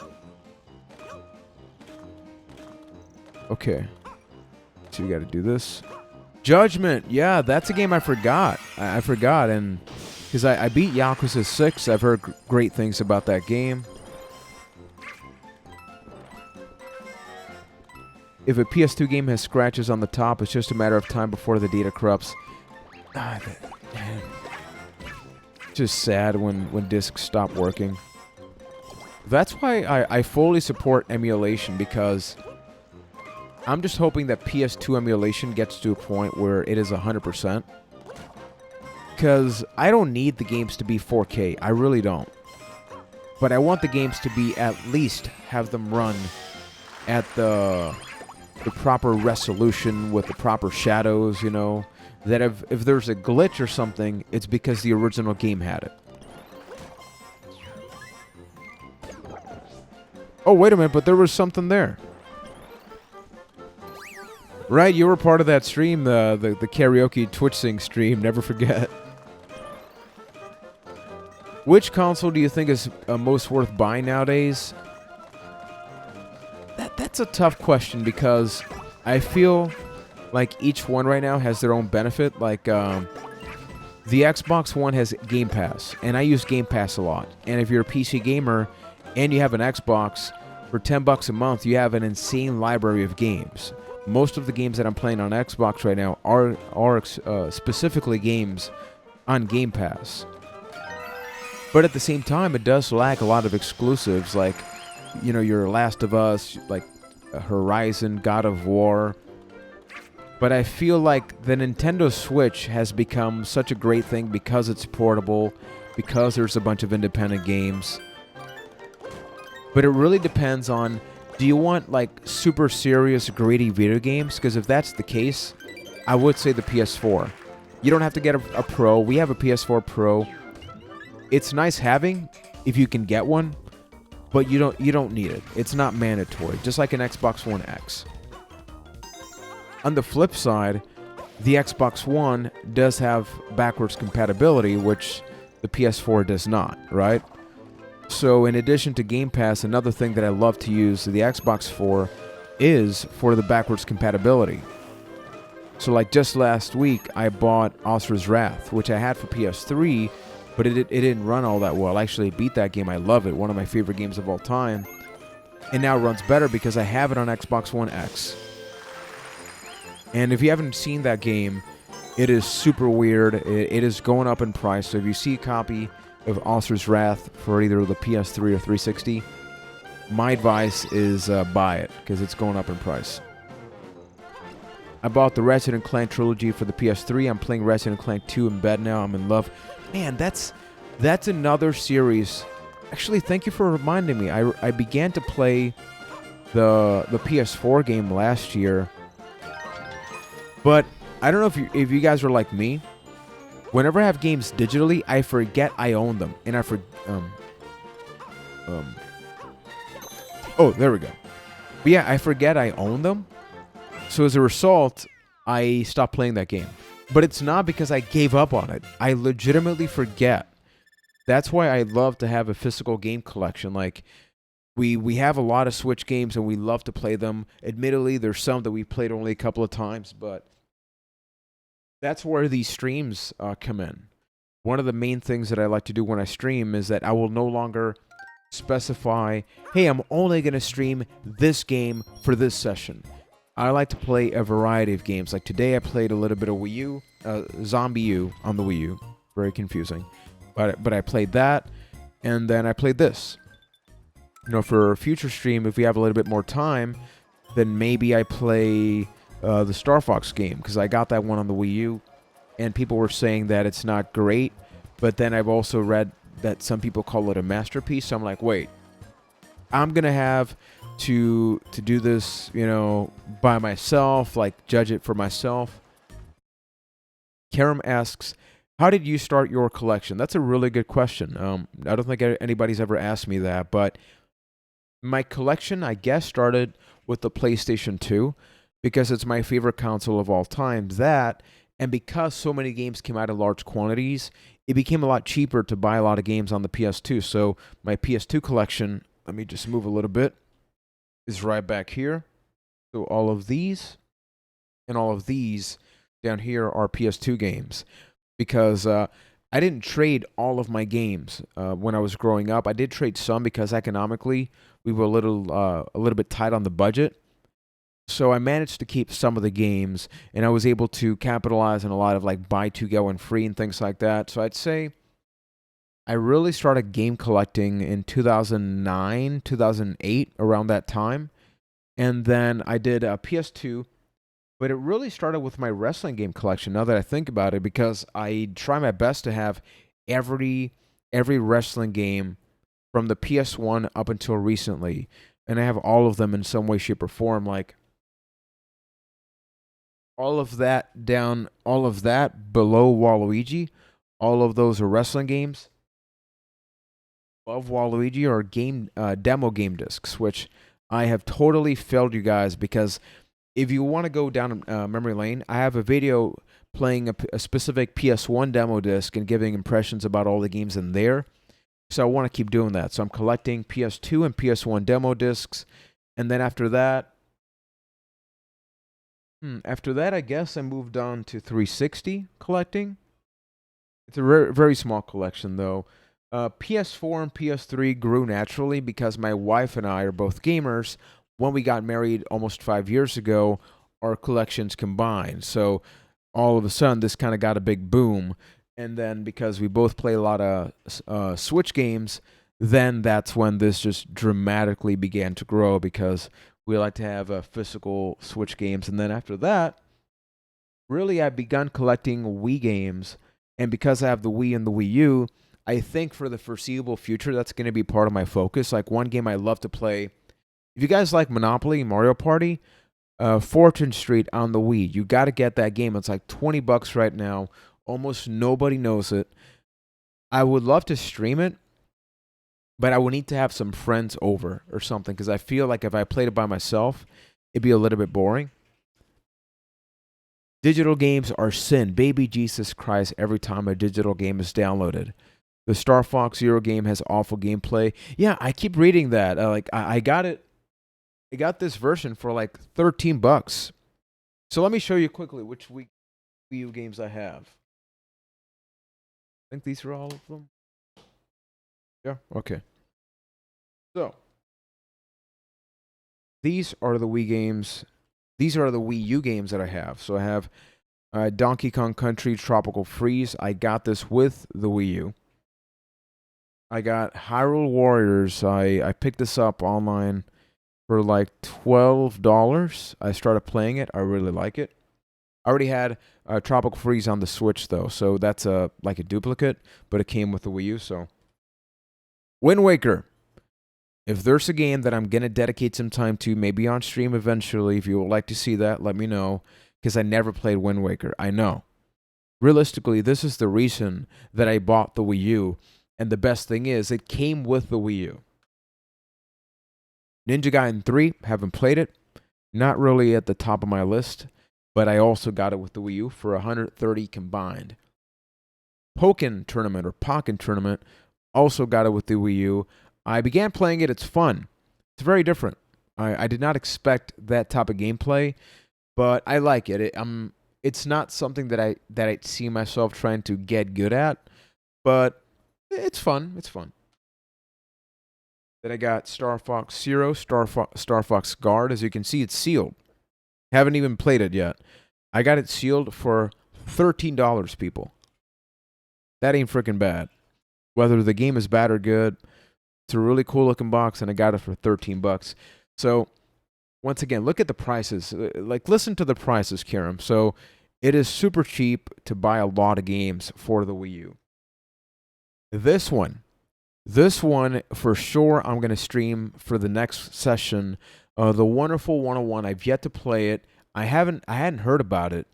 Okay. So we got to do this. Judgment. Yeah, that's a game I forgot. I forgot, and because I beat Yakuza 6. I've heard great things about that game. If a PS2 game has scratches on the top, it's just a matter of time before the data corrupts. Man. Just sad when discs stop working. That's why I fully support emulation, because I'm just hoping that PS2 emulation gets to a point where it is 100%. Because I don't need the games to be 4K. I really don't. But I want the games to be at least have them run at the proper resolution with the proper shadows, you know. That if there's a glitch or something, it's because the original game had it. Oh, wait a minute, but there was something there. Right, you were part of that stream, the karaoke Twitch sing stream. Never forget. Which console do you think is most worth buying nowadays? That's a tough question because I feel like each one right now has their own benefit. Like the Xbox One has Game Pass, and I use Game Pass a lot. And if you're a PC gamer and you have an Xbox, for $10 a month, you have an insane library of games. Most of the games that I'm playing on Xbox right now are specifically games on Game Pass. But at the same time, it does lack a lot of exclusives, like, you know, your Last of Us, like Horizon, God of War. But I feel like the Nintendo Switch has become such a great thing because it's portable, because there's a bunch of independent games. But it really depends on, do you want like super serious, gritty video games? Because if that's the case, I would say the PS4. You don't have to get a Pro. We have a PS4 Pro. It's nice having if you can get one, but you don't need it. It's not mandatory, just like an Xbox One X. On the flip side, the Xbox One does have backwards compatibility, which the PS4 does not, right? So in addition to Game Pass, another thing that I love to use the Xbox for is for the backwards compatibility. So like just last week, I bought Asura's Wrath, which I had for PS3, but it didn't run all that well. I actually beat that game. I love it. One of my favorite games of all time. And now it runs better because I have it on Xbox One X. And if you haven't seen that game, it is super weird. It is going up in price. So if you see a copy of Asura's Wrath for either the PS3 or 360, my advice is buy it because it's going up in price. I bought the Ratchet & Clank trilogy for the PS3. I'm playing Ratchet & Clank 2 in bed now. I'm in love. Man, that's another series. Actually, thank you for reminding me. I began to play the PS4 game last year, but I don't know if you guys are like me. Whenever I have games digitally, I forget I own them, and oh, there we go. But yeah, I forget I own them. So as a result, I stopped playing that game. But it's not because I gave up on it. I legitimately forget. That's why I love to have a physical game collection. Like, we have a lot of Switch games and we love to play them. Admittedly, there's some that we played only a couple of times, but that's where these streams come in. One of the main things that I like to do when I stream is that I will no longer specify, hey, I'm only going to stream this game for this session. I like to play a variety of games. Like today I played a little bit of Wii U, Zombie U on the Wii U. Very confusing. But I played that, and then I played this. You know, for a future stream, if we have a little bit more time, then maybe I play the Star Fox game, because I got that one on the Wii U, and people were saying that it's not great, but then I've also read that some people call it a masterpiece, so I'm like, wait, I'm going to have to do this, you know, by myself, like judge it for myself. Karam asks, how did you start your collection? That's a really good question. I don't think anybody's ever asked me that, but my collection, I guess, started with the PlayStation 2 because it's my favorite console of all time. That, and because so many games came out in large quantities, it became a lot cheaper to buy a lot of games on the PS2. So my PS2 collection, let me just move a little bit, is right back here. So all of these and all of these down here are PS2 games, because I didn't trade all of my games when I was growing up. I did trade some because economically we were a little bit tight on the budget. So I managed to keep some of the games, and I was able to capitalize on a lot of like buy two get one free and things like that. So I'd say I really started game collecting in 2009, 2008, around that time. And then I did a PS2, but it really started with my wrestling game collection, now that I think about it, because I try my best to have every wrestling game from the PS1 up until recently. And I have all of them in some way, shape, or form. Like, all of that below Waluigi, all of those are wrestling games. Above Waluigi are demo game discs, which I have totally failed you guys, because if you want to go down memory lane, I have a video playing a specific PS1 demo disc and giving impressions about all the games in there. So I want to keep doing that. So I'm collecting PS2 and PS1 demo discs, and then after that, I guess I moved on to 360 collecting. It's a very small collection though. PS4 and PS3 grew naturally because my wife and I are both gamers. When we got married almost 5 years ago, our collections combined. So all of a sudden, this kind of got a big boom. And then because we both play a lot of Switch games, then that's when this just dramatically began to grow because we like to have physical Switch games. And then after that, really, I've begun collecting Wii games. And because I have the Wii and the Wii U, I think for the foreseeable future, that's going to be part of my focus. Like one game I love to play. If you guys like Monopoly, Mario Party, Fortune Street on the Wii, you got to get that game. It's like $20 right now. Almost nobody knows it. I would love to stream it, but I would need to have some friends over or something because I feel like if I played it by myself, it'd be a little bit boring. Digital games are sin. Baby Jesus Christ, every time a digital game is downloaded. The Star Fox Zero game has awful gameplay. Yeah, I keep reading that. I got it. I got this version for like $13. So let me show you quickly which Wii U games I have. I think these are all of them. Yeah, okay. So, these are the Wii games. These are the Wii U games that I have. So I have Donkey Kong Country Tropical Freeze. I got this with the Wii U. I got Hyrule Warriors. I picked this up online for like $12. I started playing it. I really like it. I already had Tropical Freeze on the Switch though, so that's like a duplicate, but it came with the Wii U. So Wind Waker. If there's a game that I'm gonna dedicate some time to, maybe on stream eventually, if you would like to see that, let me know, because I never played Wind Waker. I know. Realistically, this is the reason that I bought the Wii U, and the best thing is, it came with the Wii U. Ninja Gaiden 3, haven't played it. Not really at the top of my list, but I also got it with the Wii U for $130 combined. Pokken Tournament, also got it with the Wii U. I began playing it. It's fun. It's very different. I did not expect that type of gameplay, but I like it. It's not something that I see myself trying to get good at, but it's fun. It's fun. Then I got Star Fox Zero, Star Fox Guard. As you can see, it's sealed. Haven't even played it yet. I got it sealed for $13, people. That ain't freaking bad. Whether the game is bad or good, it's a really cool looking box, and I got it for $13. So, once again, look at the prices. Like, listen to the prices, Karam. So, it is super cheap to buy a lot of games for the Wii U. This one for sure, I'm gonna stream for the next session. The Wonderful 101. I've yet to play it. I hadn't heard about it,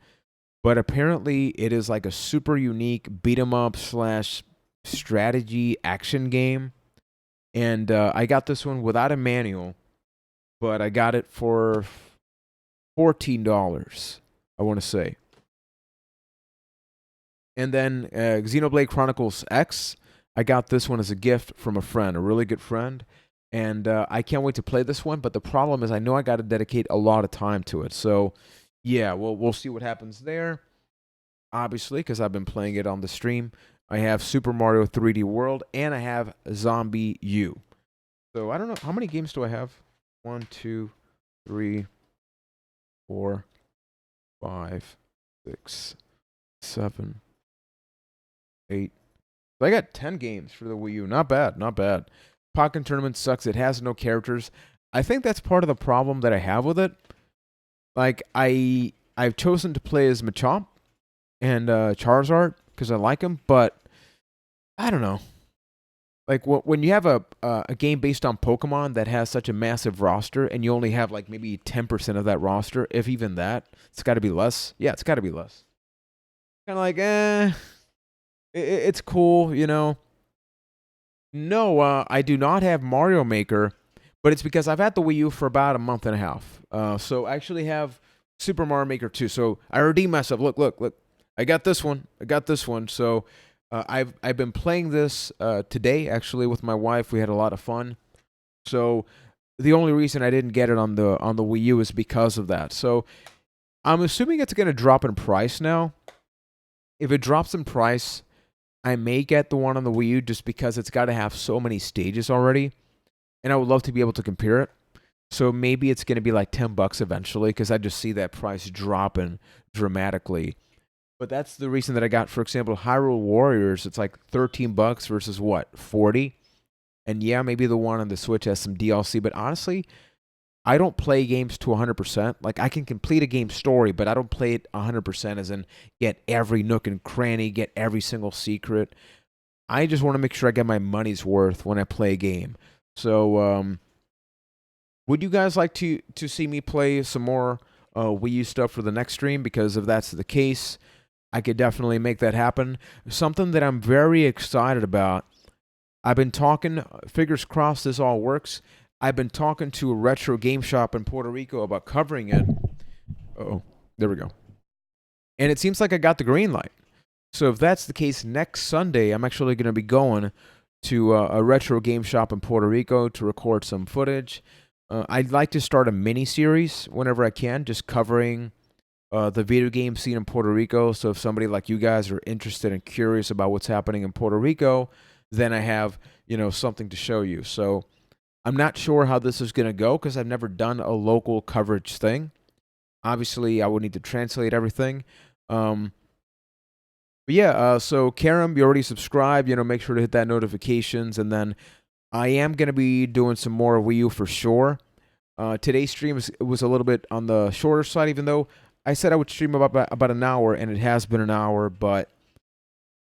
but apparently it is like a super unique beat 'em up / strategy action game. And I got this one without a manual, but I got it for $14, I want to say. And then Xenoblade Chronicles X, I got this one as a gift from a friend, a really good friend. And I can't wait to play this one, but the problem is I know I got to dedicate a lot of time to it. So, yeah, we'll see what happens there. Obviously, because I've been playing it on the stream. I have Super Mario 3D World, and I have Zombie U. So I don't know. How many games do I have? 1, 2, 3, 4, 5, 6, 7, 8. So I got 10 games for the Wii U. Not bad, not bad. Pokken Tournament sucks. It has no characters. I think that's part of the problem that I have with it. Like, I've chosen to play as Machamp and Charizard because I like him, but I don't know. Like, when you have a game based on Pokemon that has such a massive roster and you only have like maybe 10% of that roster, if even that, it's got to be less. Yeah, it's got to be less. Kind of like, it's cool, you know. No, I do not have Mario Maker, but it's because I've had the Wii U for about a month and a half. So I actually have Super Mario Maker 2. So I redeemed myself. Look. I got this one. So I've been playing this today actually with my wife. We had a lot of fun. So the only reason I didn't get it on the Wii U is because of that. So I'm assuming it's going to drop in price now. If it drops in price, I may get the one on the Wii U just because it's got to have so many stages already, and I would love to be able to compare it. So maybe it's going to be like $10 eventually because I just see that price dropping dramatically. But that's the reason that I got, for example, Hyrule Warriors. It's like $13 versus what, 40? And yeah, maybe the one on the Switch has some DLC, but honestly, I don't play games to 100%. Like, I can complete a game story, but I don't play it 100% as in get every nook and cranny, get every single secret. I just want to make sure I get my money's worth when I play a game. So, would you guys like to see me play some more Wii U stuff for the next stream? Because if that's the case, I could definitely make that happen. Something that I'm very excited about. I've been talking, fingers crossed this all works. I've been talking to a retro game shop in Puerto Rico about covering it. Oh, there we go. And it seems like I got the green light. So if that's the case, next Sunday, I'm actually going to be going to a retro game shop in Puerto Rico to record some footage. I'd like to start a mini-series whenever I can, just covering the video game scene in Puerto Rico. So if somebody like you guys are interested and curious about what's happening in Puerto Rico, then I have, something to show you. So I'm not sure how this is going to go because I've never done a local coverage thing. Obviously, I would need to translate everything. But yeah, so Karam, you already subscribed. Make sure to hit that notifications. And then I am going to be doing some more Wii U for sure. Today's stream was a little bit on the shorter side, even though I said I would stream about an hour, and it has been an hour. But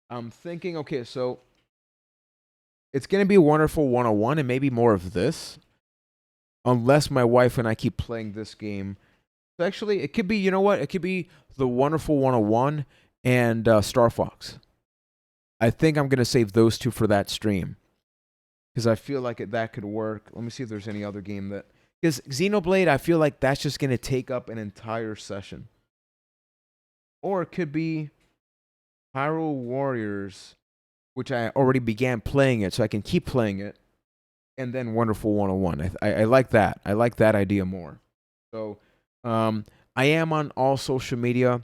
I'm thinking, okay, so it's going to be Wonderful 101 and maybe more of this, unless my wife and I keep playing this game. So actually, it could be, you know what? It could be the Wonderful 101 and Star Fox. I think I'm going to save those two for that stream because I feel like that could work. Let me see if there's any other game that... Because Xenoblade, I feel like that's just going to take up an entire session. Or it could be Hyrule Warriors, which I already began playing it, so I can keep playing it, and then Wonderful 101. I like that. I like that idea more. So I am on all social media.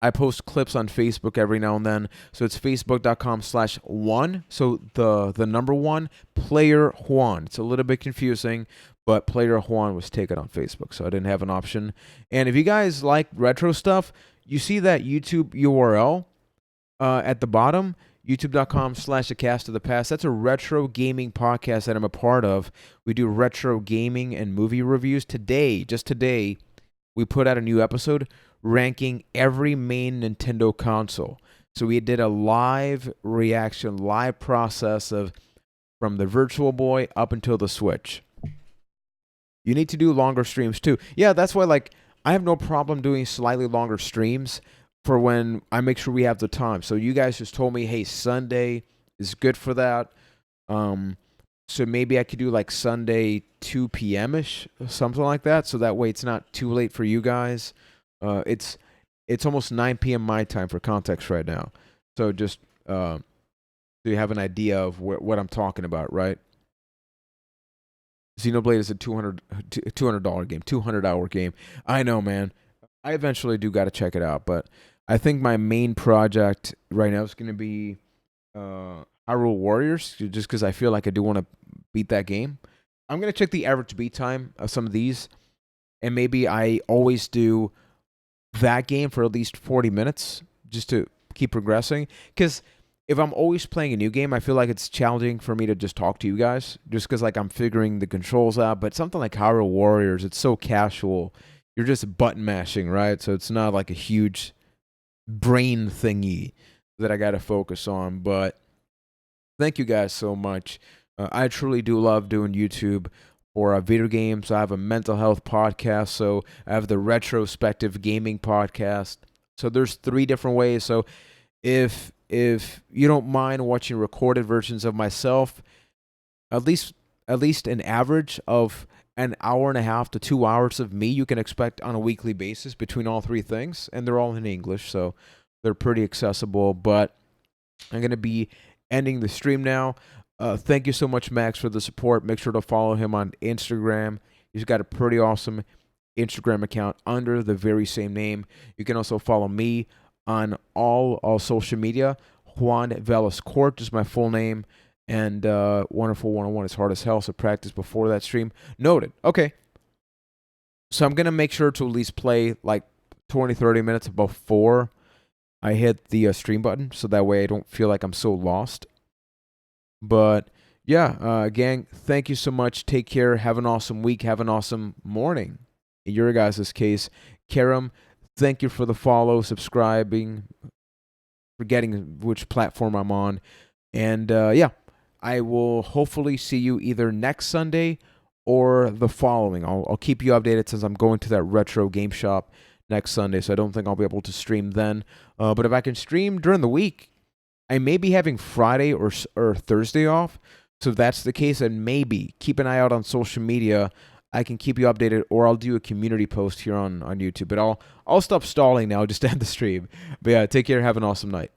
I post clips on Facebook every now and then. So it's facebook.com/Juan. So the number one, Player Juan. It's a little bit confusing, but Player Juan was taken on Facebook, so I didn't have an option. And if you guys like retro stuff, you see that YouTube URL at the bottom, youtube.com/A Cast of the Past. That's a retro gaming podcast that I'm a part of. We do retro gaming and movie reviews. Just today, we put out a new episode ranking every main Nintendo console. So we did a live reaction, live process from the Virtual Boy up until the Switch. You need to do longer streams too. Yeah, that's why I have no problem doing slightly longer streams for when I make sure we have the time. So you guys just told me, hey, Sunday is good for that. So maybe I could do Sunday 2 p.m.-ish, something like that. So that way it's not too late for you guys. It's almost 9 p.m. my time for context right now. So just so you have an idea of what I'm talking about, right? Xenoblade is a $200 game, 200-hour game. I know, man. I eventually do got to check it out, but I think my main project right now is going to be Hyrule Warriors, just because I feel like I do want to beat that game. I'm going to check the average beat time of some of these, and maybe I always do that game for at least 40 minutes just to keep progressing. Because if I'm always playing a new game, I feel like it's challenging for me to just talk to you guys, just because I'm figuring the controls out. But something like Hyrule Warriors, it's so casual. You're just button mashing, right? So it's not like a huge brain thingy that I got to focus on. But thank you guys so much. I truly do love doing YouTube for video games. I have a mental health podcast, so I have the retrospective gaming podcast. So there's 3 different ways. So if you don't mind watching recorded versions of myself, at least at least an average of an hour and a half to 2 hours of me you can expect on a weekly basis between all three things, and they're all in English, so they're pretty accessible. But I'm going to be ending the stream now. Thank you so much, Max, for the support. Make sure to follow him on Instagram. He's got a pretty awesome Instagram account under the very same name. You can also follow me on all social media. Juan Velas Court is my full name. And Wonderful 101 is hard as hell, so practice before that stream. Noted. Okay. So I'm going to make sure to at least play like 20, 30 minutes before I hit the stream button, so that way I don't feel like I'm so lost. But yeah, gang, thank you so much. Take care. Have an awesome week. Have an awesome morning. In your guys' case, Karam, thank you for the follow, subscribing, forgetting which platform I'm on. And yeah, I will hopefully see you either next Sunday or the following. I'll keep you updated since I'm going to that retro game shop next Sunday, so I don't think I'll be able to stream then. But if I can stream during the week, I may be having Friday or Thursday off. So if that's the case, then maybe keep an eye out on social media. I can keep you updated, or I'll do a community post here on YouTube. But I'll stop stalling now just to end the stream. But yeah, take care. Have an awesome night.